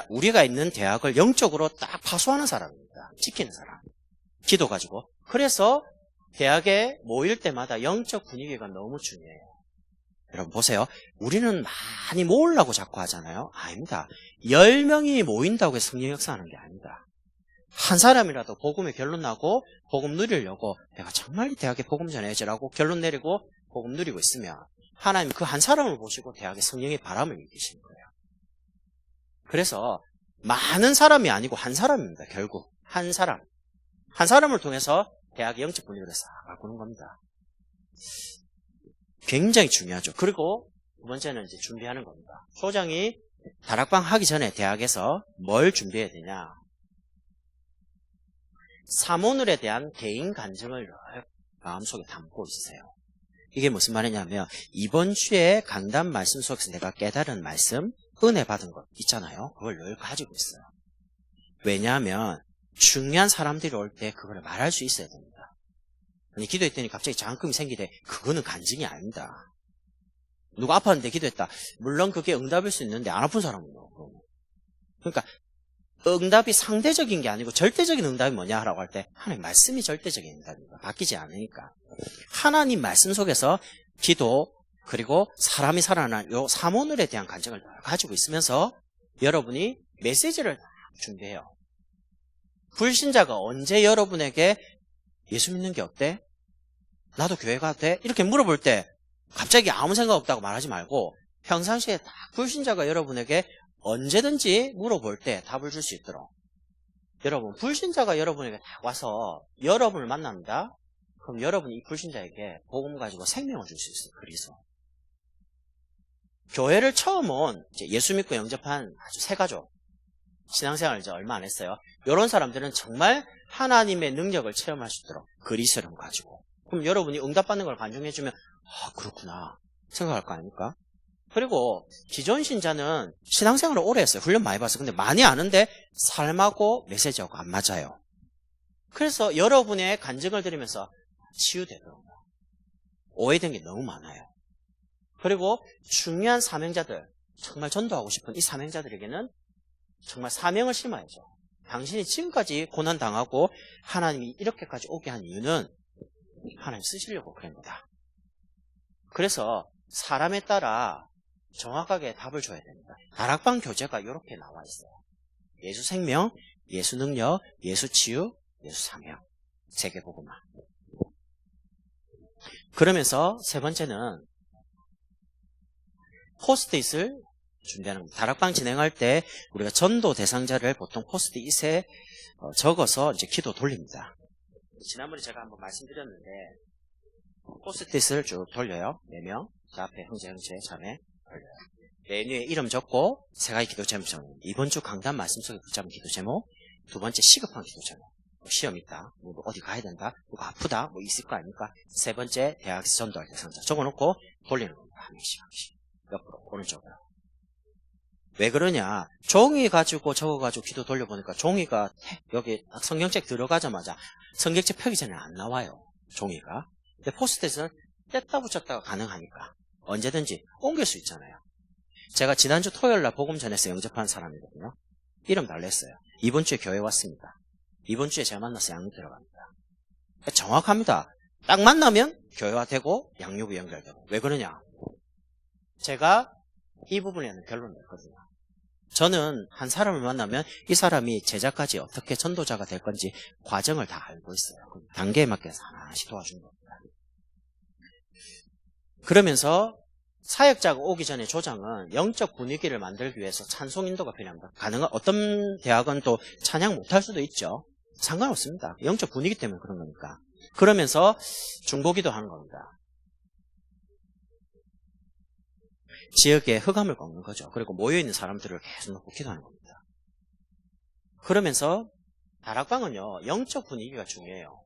우리가 있는 대학을 영적으로 딱 파수하는 사람입니다. 지키는 사람. 기도 가지고. 그래서 대학에 모일 때마다 영적 분위기가 너무 중요해요. 여러분 보세요. 우리는 많이 모으려고 자꾸 하잖아요. 아닙니다. 10명이 모인다고 해서 성령 역사하는 게 아닙니다. 한 사람이라도 복음의 결론 나고 복음 누리려고 내가 정말 이 대학에 복음 전해야지라고 결론 내리고 복음 누리고 있으면 하나님 그 한 사람을 보시고 대학에 성령의 바람을 일으키시는 거예요. 그래서 많은 사람이 아니고 한 사람입니다. 결국 한 사람을 통해서 대학의 영적 분위기를 싹 바꾸는 겁니다. 굉장히 중요하죠. 그리고 두 번째는 이제 준비하는 겁니다. 소장이 다락방 하기 전에 대학에서 뭘 준비해야 되냐? 사모늘에 대한 개인 간증을 마음속에 담고 있으세요. 이게 무슨 말이냐면 이번 주에 강단 말씀 속에서 내가 깨달은 말씀, 은혜 받은 것 있잖아요. 그걸 늘 가지고 있어요. 왜냐하면 중요한 사람들이 올 때 그걸 말할 수 있어야 됩니다. 아니, 기도했더니 갑자기 장금이 생기대. 그거는 간증이 아닙니다. 누가 아팠는데 기도했다. 물론 그게 응답일 수 있는데 안 아픈 사람은요. 그러니까 응답이 상대적인 게 아니고 절대적인 응답이 뭐냐라고 할 때 하나님 말씀이 절대적인 응답입니다. 바뀌지 않으니까. 하나님 말씀 속에서 기도 그리고 사람이 살아난 요 삼오늘에 대한 간증을 가지고 있으면서 여러분이 메시지를 준비해요. 불신자가 언제 여러분에게 예수 믿는 게 어때? 나도 교회 가도 돼? 이렇게 물어볼 때 갑자기 아무 생각 없다고 말하지 말고 평상시에 딱 불신자가 여러분에게 언제든지 물어볼 때 답을 줄 수 있도록. 여러분, 불신자가 여러분에게 딱 와서 여러분을 만납니다. 그럼 여러분이 이 불신자에게 복음 가지고 생명을 줄 수 있어요. 그래서 교회를 처음 온 예수 믿고 영접한 아주 새 가족, 신앙생활을 이제 얼마 안 했어요. 이런 사람들은 정말 하나님의 능력을 체험할 수 있도록 그리스도를 가지고. 그럼 여러분이 응답받는 걸 간증해주면 아 그렇구나 생각할 거 아닙니까? 그리고 기존 신자는 신앙생활을 오래 했어요. 훈련 많이 받았어요. 근데 많이 아는데 삶하고 메시지하고 안 맞아요. 그래서 여러분의 간증을 들으면서 치유되더라고요. 오해된 게 너무 많아요. 그리고 중요한 사명자들, 정말 전도하고 싶은 이 사명자들에게는 정말 사명을 심어야죠. 당신이 지금까지 고난당하고 하나님이 이렇게까지 오게 한 이유는 하나님 쓰시려고 그럽니다. 그래서 사람에 따라 정확하게 답을 줘야 됩니다. 다락방 교재가 이렇게 나와 있어요. 예수 생명, 예수 능력, 예수 치유, 예수 사명. 세계복음화. 그러면서 세 번째는 포스트잇을 준비하는 겁니다. 다락방 진행할 때 우리가 전도 대상자를 보통 포스트잇에 적어서 이제 기도 돌립니다. 지난번에 제가 한번 말씀드렸는데 포스트잇을 쭉 돌려요. 4명. 그 앞에 형제, 자매 돌려요. 메뉴에 이름 적고 세 가지 기도 제목 적는 이번 주 강단 말씀 속에 붙잡은 기도 제목. 두 번째 시급한 기도 제목. 시험 있다. 뭐 어디 가야 된다. 누가 아프다. 뭐 있을 거 아닙니까? 세 번째 대학에서 전도할 대상자 적어놓고 돌리는 겁니다. 한 명씩. 옆으로 오른쪽으로. 왜 그러냐? 종이 가지고 적어가지고 기도 돌려보니까 종이가 여기 성경책 들어가자마자 성경책 펴기 전에 안 나와요. 종이가. 근데 포스트잇은 뗐다 붙였다가 가능하니까 언제든지 옮길 수 있잖아요. 제가 지난주 토요일날 복음 전에서 영접한 사람이거든요. 이름 달랬어요. 이번 주에 교회 왔습니다. 이번 주에 제가 만나서 양육 들어갑니다. 정확합니다. 딱 만나면 교회화되고 양육이 연결되고. 왜 그러냐? 제가 이 부분에는 결론을 냈거든요. 저는 한 사람을 만나면 이 사람이 제자까지 어떻게 전도자가 될 건지 과정을 다 알고 있어요. 단계에 맞게 하나씩 도와주는 겁니다. 그러면서 사역자가 오기 전에 조장은 영적 분위기를 만들기 위해서 찬송 인도가 필요합니다. 어떤 대학은 또 찬양 못할 수도 있죠. 상관없습니다. 영적 분위기 때문에 그런 거니까. 그러면서 중보기도 하는 겁니다. 지역에 흑암을 꺾는 거죠. 그리고 모여있는 사람들을 계속 놓고 기도하는 겁니다. 그러면서 다락방은요, 영적 분위기가 중요해요.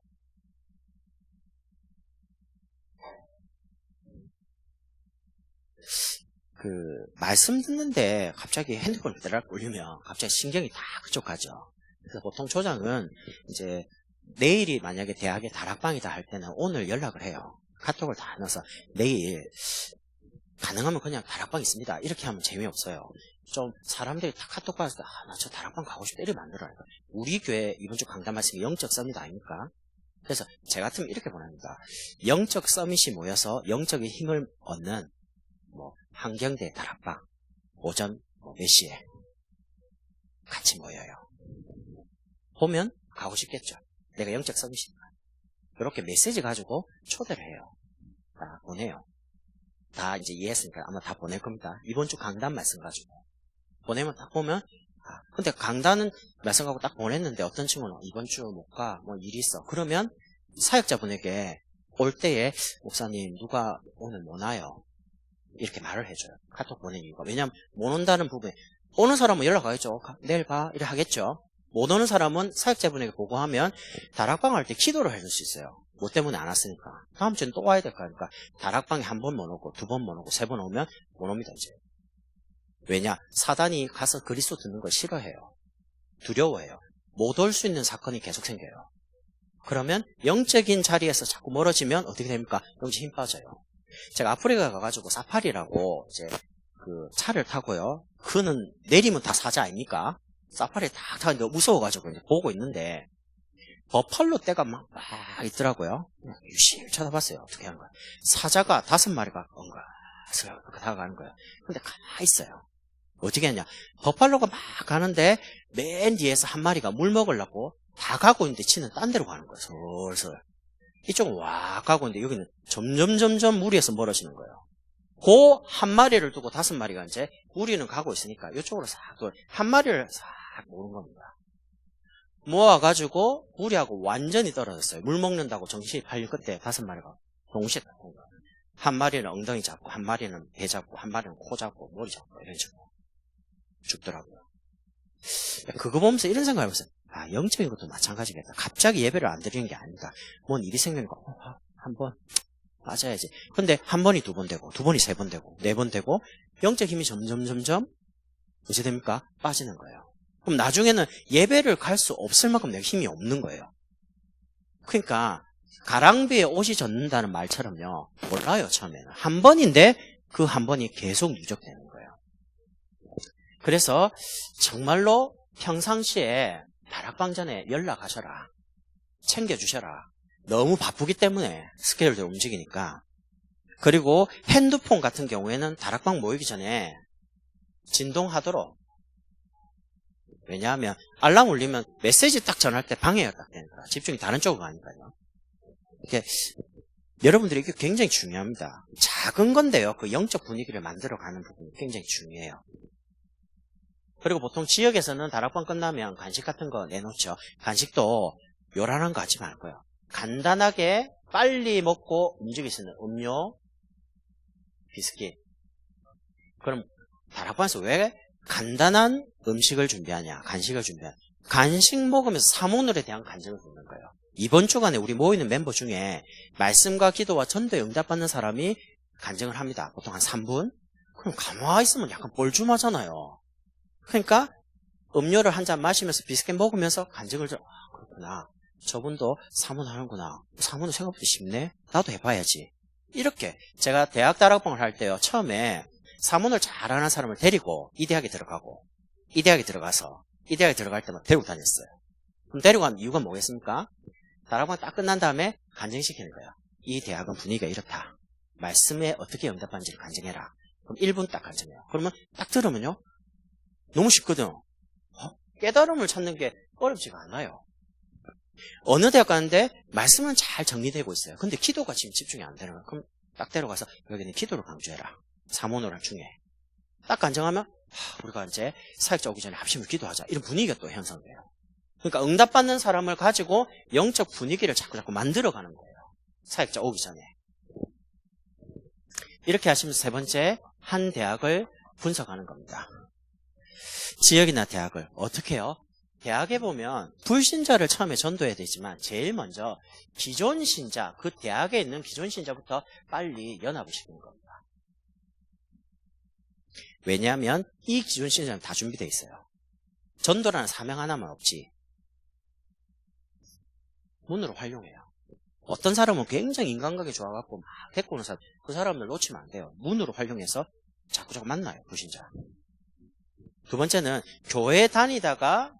말씀 듣는데 갑자기 핸드폰 그대로 울리면 갑자기 신경이 다 그쪽 가죠. 그래서 보통 조장은 이제 내일이 만약에 대학에 다락방이다 할 때는 오늘 연락을 해요. 카톡을 다 넣어서 내일 가능하면 그냥 다락방 있습니다. 이렇게 하면 재미없어요. 좀 사람들이 다 카톡 받았을 때 나 저 다락방 가고 싶다 이렇게 만들어요. 우리 교회 이번 주 강단 말씀이 영적 서밋 아닙니까? 그래서 제 같으면 이렇게 보냅니다. 영적 서밋이 모여서 영적인 힘을 얻는 한경대 다락방 오전 몇 시에 같이 모여요. 보면 가고 싶겠죠. 내가 영적 서밋이니까. 이렇게 메시지 가지고 초대를 해요. 다 보내요. 다 이제 이해했으니까 아마 다 보낼 겁니다. 이번 주 강단 말씀 가지고 보내면 딱 보면 근데 강단은 말씀 가지고 딱 보냈는데 어떤 친구는 이번 주 못 가, 일이 있어. 그러면 사역자분에게 올 때에 목사님 누가 오늘 못 와요. 이렇게 말을 해줘요. 카톡 보낸 이유가. 왜냐하면 못 온다는 부분에 오는 사람은 연락하겠죠. 내일 봐 이렇게 하겠죠. 못 오는 사람은 사역자분에게 보고하면 다락방 할 때 기도를 해줄 수 있어요. 뭐 때문에 안 왔으니까. 다음 주엔 또 와야 될 거니까. 다락방에 한 번 못 오고, 두 번 못 오고, 세 번 오면 못 옵니다, 이제. 왜냐? 사단이 가서 그리스도 듣는 걸 싫어해요. 두려워해요. 못 올 수 있는 사건이 계속 생겨요. 그러면 영적인 자리에서 자꾸 멀어지면 어떻게 됩니까? 영적 힘 빠져요. 제가 아프리카 가가지고 사파리라고 이제 차를 타고요. 그는 내리면 다 사자 아닙니까? 사파리 딱 타는데 무서워가지고 이제 보고 있는데 버팔로 떼가 막 있더라고요. 유심히 쳐다봤어요. 어떻게 하는 거야. 사자가 5마리가 다가가는 거예요. 근데 가만히 있어요. 어떻게 하냐. 버팔로가 막 가는데 맨 뒤에서 한 마리가 물 먹으려고 다 가고 있는데 지는 딴 데로 가는 거예요. 슬슬. 이쪽은 와 가고 있는데 여기는 점점 무리에서 멀어지는 거예요. 그 한 마리를 두고 5마리가 이제 무리는 가고 있으니까 이쪽으로 싹 한 마리를 싹 모은 겁니다. 모아가지고 무리하고 완전히 떨어졌어요. 물 먹는다고 정신이 팔린 끝에 5마리가 동시에 딱 온 거예요. 한 마리는 엉덩이 잡고, 한 마리는 배 잡고, 한 마리는 코 잡고, 머리 잡고 이런 식으로 죽더라고요. 그거 보면서 이런 생각을 해봤어요. 아, 영적인 것도 마찬가지겠다. 갑자기 예배를 안 드리는 게 아니다. 뭔 일이 생기니까 한번 빠져야지. 근데 한 번이 2번 되고, 2번이 3번 되고, 4번 되고, 영적 힘이 점점 어떻게 됩니까? 빠지는 거예요. 그럼 나중에는 예배를 갈 수 없을 만큼 내가 힘이 없는 거예요. 그러니까 가랑비에 옷이 젖는다는 말처럼요. 몰라요, 처음에는. 한 번인데 그 한 번이 계속 누적되는 거예요. 그래서 정말로 평상시에 다락방 전에 연락하셔라. 챙겨주셔라. 너무 바쁘기 때문에 스케줄대로 움직이니까. 그리고 핸드폰 같은 경우에는 다락방 모이기 전에 진동하도록. 왜냐하면 알람 울리면 메시지 딱 전할 때 방해가 딱 되니까 집중이 다른 쪽으로 가니까요. 이게 여러분들이 이게 굉장히 중요합니다. 작은 건데요. 그 영적 분위기를 만들어가는 부분이 굉장히 중요해요. 그리고 보통 지역에서는 다락방 끝나면 간식 같은 거 내놓죠. 간식도 요란한 거 하지 말고요. 간단하게 빨리 먹고 움직일 수 있는 음료, 비스킷. 그럼 다락방에서 왜 간단한 음식을 준비하냐, 간식을 준비하냐. 간식 먹으면서 사모늘에 대한 간증을 듣는 거예요. 이번 주간에 우리 모이는 멤버 중에 말씀과 기도와 전도에 응답받는 사람이 간증을 합니다. 보통 한 3분? 그럼 가만히 있으면 약간 뻘쭘하잖아요. 그러니까 음료를 한 잔 마시면서 비스켓 먹으면서 간증을 들어. 아, 그렇구나. 저분도 사모늘 하는구나. 사모늘 생각보다 쉽네. 나도 해봐야지. 이렇게 제가 대학 다락방을 할 때요. 처음에 사모늘 잘하는 사람을 데리고 이 대학에 들어가고 이 대학에 들어가서 이 대학에 들어갈 때만 데리고 다녔어요. 그럼 데리고 간 이유가 뭐겠습니까? 다락방 딱 끝난 다음에 간증시키는 거예요. 이 대학은 분위기가 이렇다. 말씀에 어떻게 응답하는지를 간증해라. 그럼 1분 딱 간증해요. 그러면 딱 들으면요. 너무 쉽거든. 깨달음을 찾는 게 어렵지가 않아요. 어느 대학 가는데 말씀은 잘 정리되고 있어요. 근데 기도가 지금 집중이 안 되는 거예요. 그럼 딱 데려가서 여기는 기도를 강조해라. 사모노라 중에. 딱 간증하면 우리가 이제 사역자 오기 전에 합심을 기도하자. 이런 분위기가 또 형성돼요. 그러니까 응답받는 사람을 가지고 영적 분위기를 자꾸 만들어가는 거예요. 사역자 오기 전에. 이렇게 하시면서 3번째, 한 대학을 분석하는 겁니다. 지역이나 대학을 어떻게 해요? 대학에 보면 불신자를 처음에 전도해야 되지만 제일 먼저 기존 신자, 그 대학에 있는 기존 신자부터 빨리 연합을 시키는 겁니다. 왜냐하면 이 기존 신자는 다 준비되어 있어요. 전도라는 사명 하나만 없지. 문으로 활용해요. 어떤 사람은 굉장히 인간관계 좋아갖고 막 데리고 오는 사람, 그 사람을 놓치면 안 돼요. 문으로 활용해서 자꾸 만나요, 불신자. 2번째는 교회 다니다가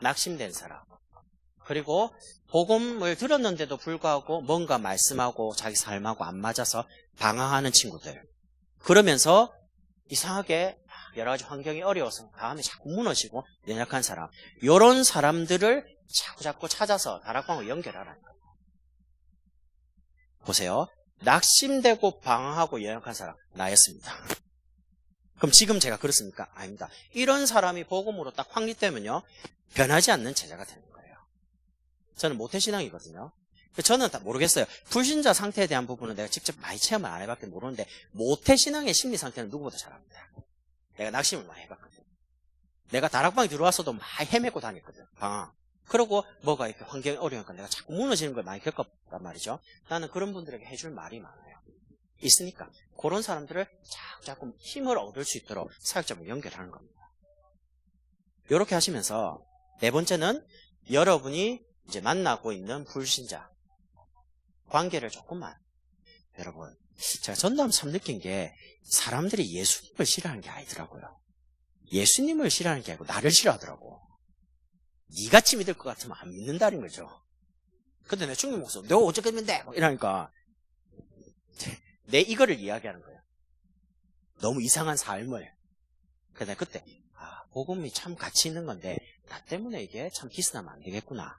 낙심된 사람. 그리고 복음을 들었는데도 불구하고 뭔가 말씀하고 자기 삶하고 안 맞아서 방황하는 친구들. 그러면서 이상하게 여러 가지 환경이 어려워서 다음에 자꾸 무너지고 연약한 사람. 이런 사람들을 자꾸 찾아서 다락방으로 연결하라는 거예요. 보세요. 낙심되고 방황하고 연약한 사람 나였습니다. 그럼 지금 제가 그렇습니까? 아닙니다. 이런 사람이 복음으로 딱 확립되면요. 변하지 않는 제자가 되는 거예요. 저는 모태신앙이거든요. 저는 다 모르겠어요. 불신자 상태에 대한 부분은 내가 직접 많이 체험을 안 해봤기 때문에 모르는데 모태신앙의 심리 상태는 누구보다 잘 압니다. 내가 낙심을 많이 해봤거든. 내가 다락방에 들어왔어도 많이 헤매고 다녔거든. 방황. 그러고 뭐가 이렇게 환경이 어려우니까 내가 자꾸 무너지는 걸 많이 겪었단 말이죠. 나는 그런 분들에게 해줄 말이 많아요. 있으니까 그런 사람들을 자꾸 힘을 얻을 수 있도록 사역자를 연결하는 겁니다. 이렇게 하시면서 4번째는 여러분이 이제 만나고 있는 불신자 관계를 조금만, 여러분 제가 전도하면서 참 느낀 게 사람들이 예수님을 싫어하는 게 아니더라고요. 예수님을 싫어하는 게 아니고 나를 싫어하더라고. 니같이 믿을 것 같으면 안 믿는다는 거죠. 근데 내 충격 목소 내가 어떻게 믿는데? 이러니까 내 이거를 이야기하는 거예요. 너무 이상한 삶을. 그래서 그때 복음이 참 가치 있는 건데 나 때문에 이게 참 기스나면 안 되겠구나.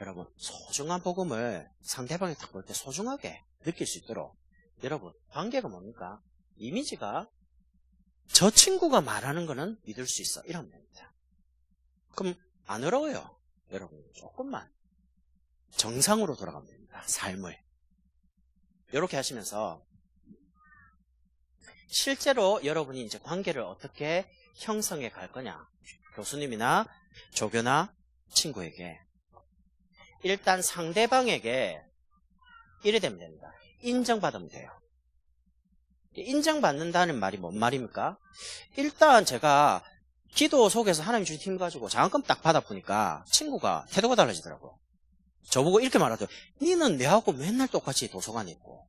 여러분 소중한 복음을 상대방이 딱 볼 때 소중하게 느낄 수 있도록 여러분 관계가 뭡니까? 이미지가 저 친구가 말하는 거는 믿을 수 있어 이러면 됩니다. 그럼 안 어려워요. 여러분 조금만 정상으로 돌아가면 됩니다. 삶을 이렇게 하시면서 실제로 여러분이 이제 관계를 어떻게 형성해 갈 거냐, 교수님이나 조교나 친구에게 일단 상대방에게 이래 되면 됩니다. 인정받으면 돼요. 인정받는다는 말이 뭔 말입니까? 일단 제가 기도 속에서 하나님 주신 힘 가지고 장학금 딱 받아보니까 친구가 태도가 달라지더라고요. 저보고 이렇게 말하더라고요. 니는 내하고 맨날 똑같이 도서관에 있고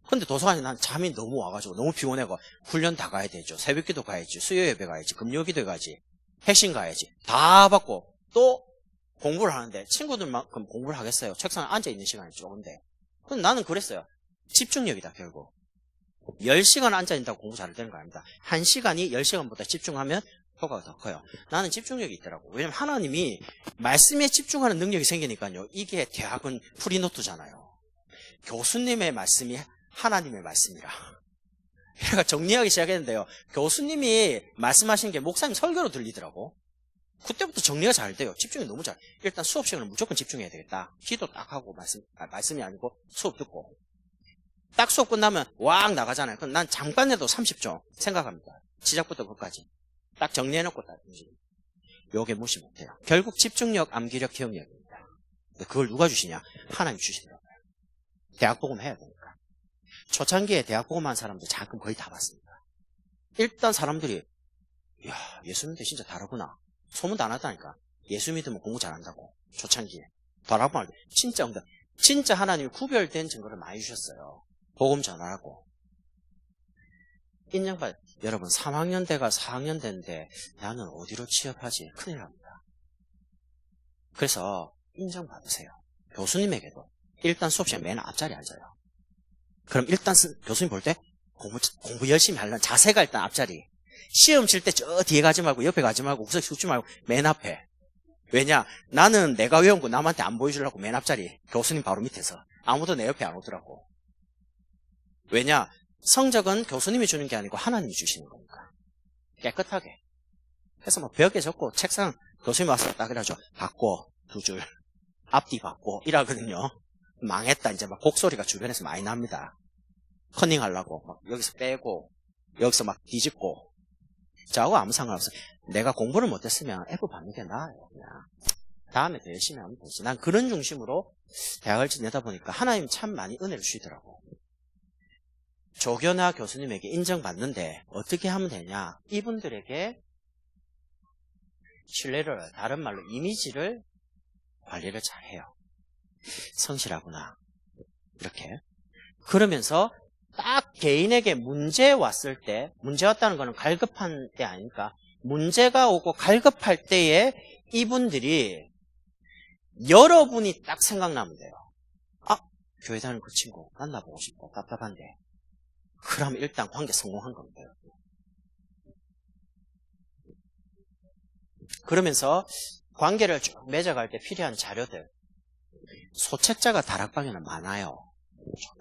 근데 도서관에 난 잠이 너무 와가지고 너무 피곤해고 훈련 다 가야 되죠. 새벽기도 가야지, 수요 예배 가야지, 금요기도 가야지, 핵심 가야지. 다 받고 또 공부를 하는데 친구들만큼 공부를 하겠어요. 책상에 앉아있는 시간이 적은데. 근데 나는 그랬어요. 집중력이다 결국. 10시간 앉아있다고 공부 잘 되는 거 아닙니다. 1시간이 10시간보다 집중하면 효과가 더 커요. 나는 집중력이 있더라고. 왜냐면 하나님이 말씀에 집중하는 능력이 생기니까요. 이게 대학은 프리노트잖아요. 교수님의 말씀이 하나님의 말씀이라. 그러니까 정리하기 시작했는데요. 교수님이 말씀하신 게 목사님 설교로 들리더라고. 그때부터 정리가 잘 돼요. 집중이 너무 잘. 일단 수업 시간은 무조건 집중해야 되겠다. 기도 딱 하고 말씀이 아니고 수업 듣고. 딱 수업 끝나면 왕 나가잖아요. 그럼 난 잠깐이라도 30초 생각합니다. 시작부터 끝까지. 딱 정리해놓고 딱 움직입니다. 요게 무시 못해요. 결국 집중력, 암기력, 기억력입니다. 그걸 누가 주시냐? 하나님 주시더라고요. 대학 복음 해야 되니까. 초창기에 대학 복음한 사람들 잠깐 거의 다 봤습니다. 일단 사람들이 이야 예수 믿는 진짜 다르구나. 소문도 안 하다니까. 예수 믿으면 공부 잘한다고. 초창기에. 다라고 할 때 진짜 응답. 진짜 하나님이 구별된 증거를 많이 주셨어요. 복음 전하라고. 인정받. 여러분 3학년 대가 4학년 대인데 나는 어디로 취업하지? 큰일 납니다. 그래서 인정받으세요. 교수님에게도. 일단 수업 시간 맨 앞자리에 앉아요. 그럼 일단 교수님 볼 때 공부 열심히 하려는 자세가 일단 앞자리. 시험 칠 때 저 뒤에 가지 말고 옆에 가지 말고 구석에 숨지 말고 맨 앞에. 왜냐? 나는 내가 외운 거 남한테 안 보여주려고 맨 앞자리. 교수님 바로 밑에서. 아무도 내 옆에 안 오더라고. 왜냐? 성적은 교수님이 주는 게 아니고 하나님이 주시는 거니까. 깨끗하게. 그래서 뭐 벽에 적고 책상 교수님 와서 딱 이러죠. 받고 2줄. 앞뒤 받고 이러거든요. 망했다. 이제 막 곡소리가 주변에서 많이 납니다. 커닝 하려고 막 여기서 빼고 여기서 막 뒤집고. 저하고 아무 상관없어요. 내가 공부를 못했으면 F 받는 게 나아요. 그냥 다음에 더 열심히 하면 되지. 난 그런 중심으로 대학을 지내다 보니까 하나님 참 많이 은혜를 주시더라고. 조교나 교수님에게 인정받는데 어떻게 하면 되냐. 이분들에게 신뢰를, 다른 말로 이미지를 관리를 잘해요. 성실하구나. 이렇게. 그러면서 딱 개인에게 문제 왔을 때, 문제 왔다는 거는 갈급한 때 아니니까, 문제가 오고 갈급할 때에 이분들이 여러분이 딱 생각나면 돼요. 아, 교회 다니는 그 친구 만나보고 싶어. 답답한데. 그러면 일단 관계 성공한 겁니다. 그러면서 관계를 쭉 맺어갈 때 필요한 자료들. 소책자가 다락방에는 많아요.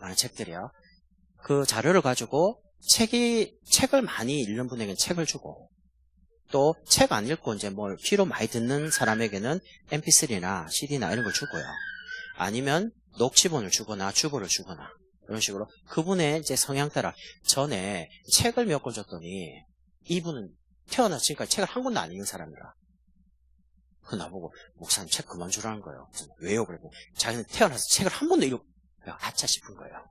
많은 책들이요. 그 자료를 가지고 책을 많이 읽는 분에게는 책을 주고, 또 책 안 읽고 이제 뭘 귀로 많이 듣는 사람에게는 mp3나 cd나 이런 걸 주고요. 아니면 녹취본을 주거나 주보를 주거나 이런 식으로 그분의 이제 성향 따라. 전에 책을 몇 권 줬더니 이분은 태어나서 지금까지 책을 한 권도 안 읽는 사람이라. 그 나보고 목사님 책 그만 주라는 거예요. 왜요? 그러고 자기는 태어나서 책을 한 번도 읽고 아차 싶은 거예요.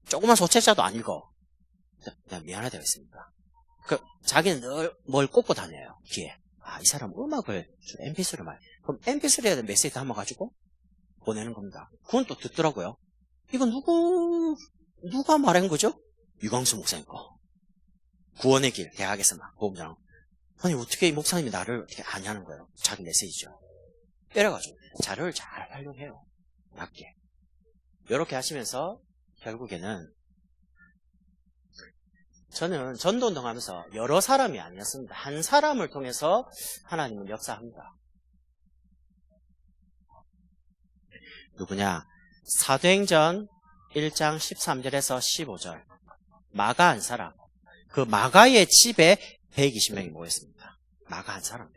조그만 소책자도 안 읽어. 그냥 미안하다고 했습니다. 자기는 늘 뭘 꽂고 다녀요. 귀에. 아, 이 사람 음악을 mp3로 말. 그럼 mp3에 메시지 담아가지고 보내는 겁니다. 그건 또 듣더라고요. 이건 누가 말한 거죠? 유광수 목사님 거. 구원의 길, 대학에서 막 보험장. 아니 어떻게 이 목사님이 나를 어떻게 아냐는 거예요. 자기 메시지죠. 이래가지고 자료를 잘 활용해요. 맞게. 이렇게 하시면서 결국에는 저는 전도운동 하면서 여러 사람이 아니었습니다. 한 사람을 통해서 하나님은 역사합니다. 누구냐? 사도행전 1장 13절에서 15절. 마가 한 사람. 그 마가의 집에 120명이 모였습니다. 마가 한 사람.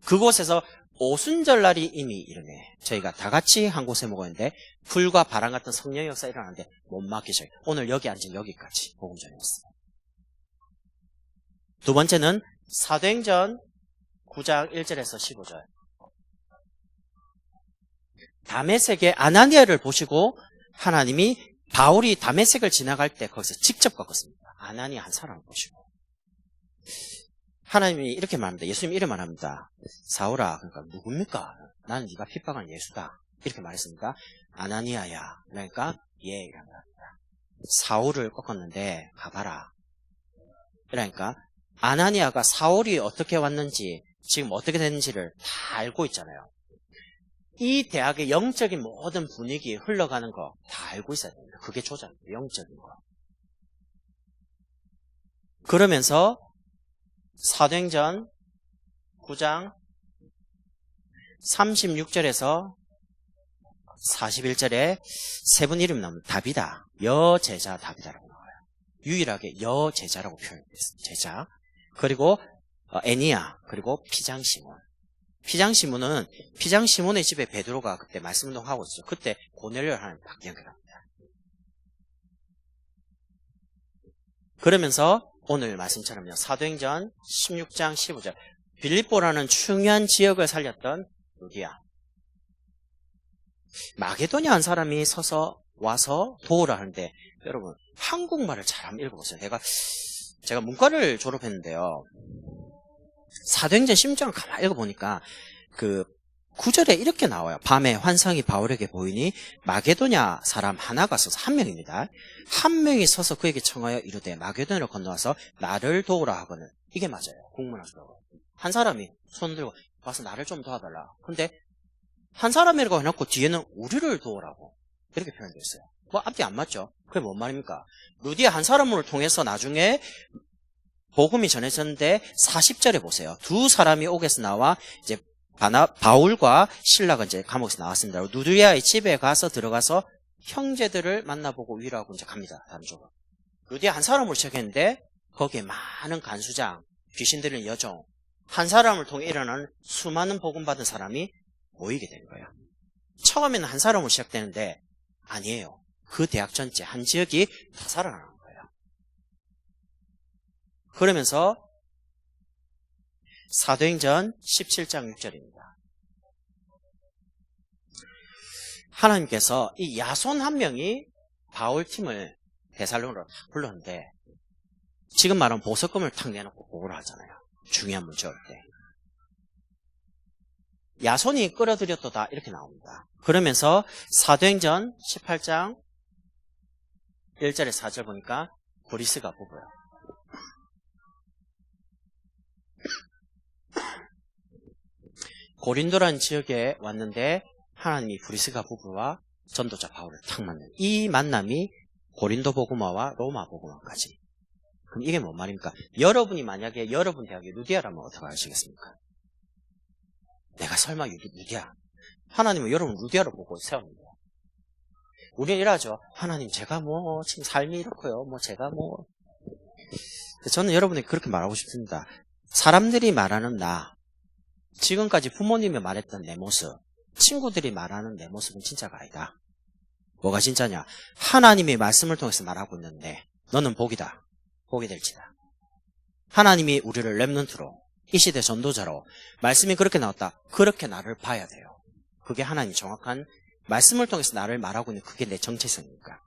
그곳에서 오순절날이 이미 이르네. 저희가 다 같이 한 곳에 모였는데 불과 바람 같은 성령의 역사 일어나는데 못 맡기셔요. 오늘 여기 앉은 여기까지 복음 전했어요. 두 번째는 사도행전 9장 1절에서 15절. 다메섹의 아나니아를 보시고 하나님이 바울이 다메섹을 지나갈 때 거기서 직접 꺾었습니다. 아나니아 한 사람을 보시고. 하나님이 이렇게 말합니다. 예수님이 이렇게 말합니다. 사울아, 그러니까 누굽니까? 나는 네가 핍박한 예수다. 이렇게 말했습니다. 아나니아야. 그러니까 예, 이란 말입니다. 사울을 꺾었는데 가봐라. 그러니까 아나니아가 사울이 어떻게 왔는지 지금 어떻게 됐는지를 다 알고 있잖아요. 이 대학의 영적인 모든 분위기 흘러가는 거 다 알고 있어야 됩니다. 그게 조작입니다. 영적인 거. 그러면서 사도행전 9장 36절에서 41절에 세 분 이름이 나옵니다. 다비다, 여제자 다비다라고 나와요. 유일하게 여제자라고 표현했습니다. 제자. 그리고 애니야, 그리고 피장시몬. 피장시몬의 집에 베드로가 그때 말씀운동하고 있었죠. 그때 고넬료를 하나님 딱 연결합니다. 그러면서 오늘 말씀처럼요. 사도행전 16장 15절. 빌립보라는 중요한 지역을 살렸던 루디아. 마게도냐 한 사람이 서서 와서 도우라 하는데 여러분 한국말을 잘 한번 읽어보세요. 제가 문과를 졸업했는데요. 사도행전 16장을 가만히 읽어보니까 그 9절에 이렇게 나와요. 밤에 환상이 바울에게 보이니 마게도냐 사람 하나가 서서 한 명입니다. 한 명이 서서 그에게 청하여 이르되 마게도냐를 건너와서 나를 도우라 하거늘. 이게 맞아요. 국문학적으로. 한 사람이 손 들고 와서 나를 좀 도와달라. 근데 한 사람이라고 해놓고 뒤에는 우리를 도우라고 이렇게 표현되어 있어요. 뭐 앞뒤 안 맞죠? 그게 뭔 말입니까? 루디아 한 사람을 통해서 나중에 복음이 전해졌는데 40절에 보세요. 두 사람이 옥에서 나와 이제 바울과 실라가 이제 감옥에서 나왔습니다. 루디아의 집에 가서 들어가서 형제들을 만나보고 위로하고 이제 갑니다. 다른 쪽으로. 루디아 한 사람으로 시작했는데 거기에 많은 간수장, 귀신 들린 여종, 한 사람을 통해 일어나는 수많은 복음 받은 사람이 모이게 된 거예요. 처음에는 한 사람으로 시작되는데 아니에요. 그 대학 전체 한 지역이 다 살아나는 거예요. 그러면서 사도행전 17장 6절입니다. 하나님께서 이 야손 한 명이 바울 팀을 데살로니가로 불렀는데 지금 말하면 보석금을 탁 내놓고 보고를 하잖아요. 중요한 문제 올 때. 야손이 끌어들였도다 이렇게 나옵니다. 그러면서 사도행전 18장 1절에 4절 보니까 브리스가 부부요. 고린도라는 지역에 왔는데 하나님이 브리스가 부부와 전도자 바울을 탁 만나요. 이 만남이 고린도 복음화와 로마 복음화까지. 그럼 이게 뭔 말입니까? 여러분이 만약에 여러분 대학이 루디아라면 어떻게 하시겠습니까? 내가 설마 루디아? 하나님은 여러분 루디아로 보고 세웁니다. 우리는 이러죠. 하나님 제가 뭐 지금 삶이 이렇고요. 뭐 제가 뭐 저는 여러분에게 그렇게 말하고 싶습니다. 사람들이 말하는 나, 지금까지 부모님이 말했던 내 모습, 친구들이 말하는 내 모습은 진짜가 아니다. 뭐가 진짜냐? 하나님의 말씀을 통해서 말하고 있는데 너는 복이다. 복이 될지다. 하나님이 우리를 렘넌트로, 이 시대 전도자로 말씀이 그렇게 나왔다. 그렇게 나를 봐야 돼요. 그게 하나님 정확한 말씀을 통해서 나를 말하고 있는 그게 내 정체성이니까.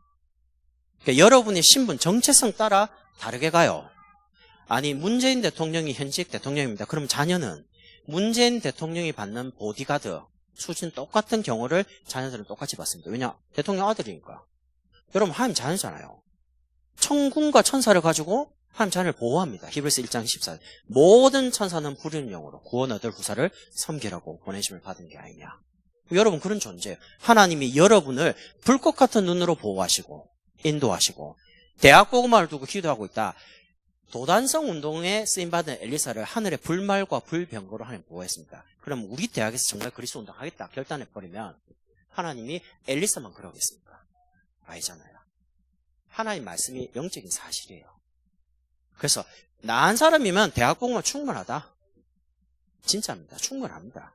그러니까 여러분의 신분, 정체성 따라 다르게 가요. 아니 문재인 대통령이 현직 대통령입니다. 그럼 자녀는 문재인 대통령이 받는 보디가드 수준 똑같은 경우를 자녀들은 똑같이 받습니다. 왜냐? 대통령 아들이니까. 여러분 하나님 자녀잖아요. 천군과 천사를 가지고 하나님 자녀를 보호합니다. 히브리서 1장 14절. 모든 천사는 불의는 영으로 구원 얻을 후사를 섬기라고 보내심을 받은 게 아니냐. 여러분 그런 존재예요. 하나님이 여러분을 불꽃 같은 눈으로 보호하시고 인도하시고 대학 복음화를 두고 기도하고 있다. 도단성 운동에 쓰임받은 엘리사를 하늘의 불말과 불병거로 하나님 보호했습니다. 그럼 우리 대학에서 정말 그리스도 운동하겠다 결단해버리면 하나님이 엘리사만 그러겠습니까? 아니잖아요. 하나님 말씀이 영적인 사실이에요. 그래서 나은 사람이면 대학 복음화 충분하다. 진짜입니다. 충분합니다.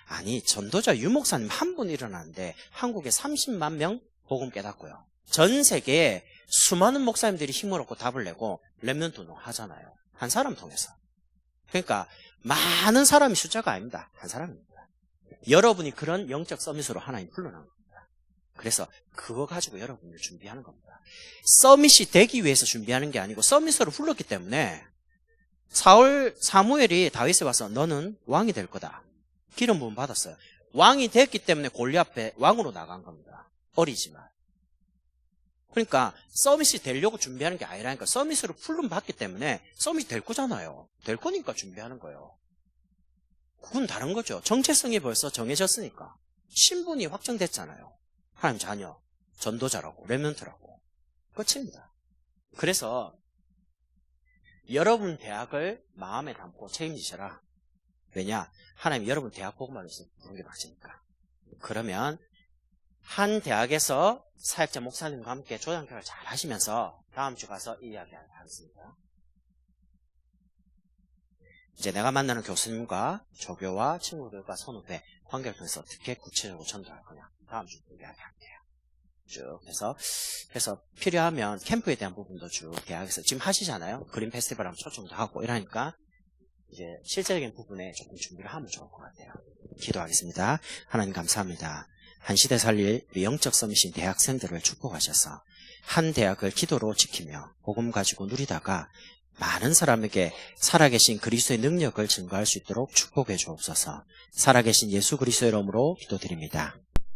아니 전도자 유목사님 한 분 일어나는데 한국에 30만 명 복음 깨닫고요. 전 세계에 수많은 목사님들이 힘을 얻고 답을 내고 렘넌트 운동 하잖아요. 한 사람 통해서. 그러니까 많은 사람이 숫자가 아닙니다. 한 사람입니다. 여러분이 그런 영적 서밋으로 하나님 불러난 겁니다. 그래서 그거 가지고 여러분을 준비하는 겁니다. 서밋이 되기 위해서 준비하는 게 아니고 서밋으로 불렀기 때문에 사무엘이 다윗에 와서 너는 왕이 될 거다. 기름 부음 받았어요. 왕이 됐기 때문에 골리앗 앞에 왕으로 나간 겁니다. 어리지만. 그러니까 서밋이 되려고 준비하는 게 아니라니까. 서밋으로 풀름 받기 때문에 서밋이 될 거잖아요. 될 거니까 준비하는 거예요. 그건 다른 거죠. 정체성이 벌써 정해졌으니까. 신분이 확정됐잖아요. 하나님 자녀, 전도자라고, 렘넌트라고. 끝입니다. 그래서 여러분 대학을 마음에 담고 책임지셔라. 왜냐? 하나님 여러분 대학 복음화를 부른 게 맞으니까. 그러면 한 대학에서 사역자 목사님과 함께 조장교를 잘 하시면서 다음 주 가서 이 이야기 하겠습니다. 이제 내가 만나는 교수님과 조교와 친구들과 선후배 관계를 통해서 어떻게 구체적으로 전도할 거냐. 다음 주 이야기할게요. 쭉 해서 필요하면 캠프에 대한 부분도 쭉 대학에서 지금 하시잖아요. 그린 페스티벌 하면 초청도 하고 이러니까 이제 실제적인 부분에 조금 준비를 하면 좋을 것 같아요. 기도하겠습니다. 하나님 감사합니다. 한 시대 살릴 우리 영적 서밋인 대학생들을 축복하셔서 한 대학을 기도로 지키며 복음 가지고 누리다가 많은 사람에게 살아계신 그리스도의 능력을 증거할 수 있도록 축복해 주옵소서. 살아계신 예수 그리스도의 이름으로 기도드립니다.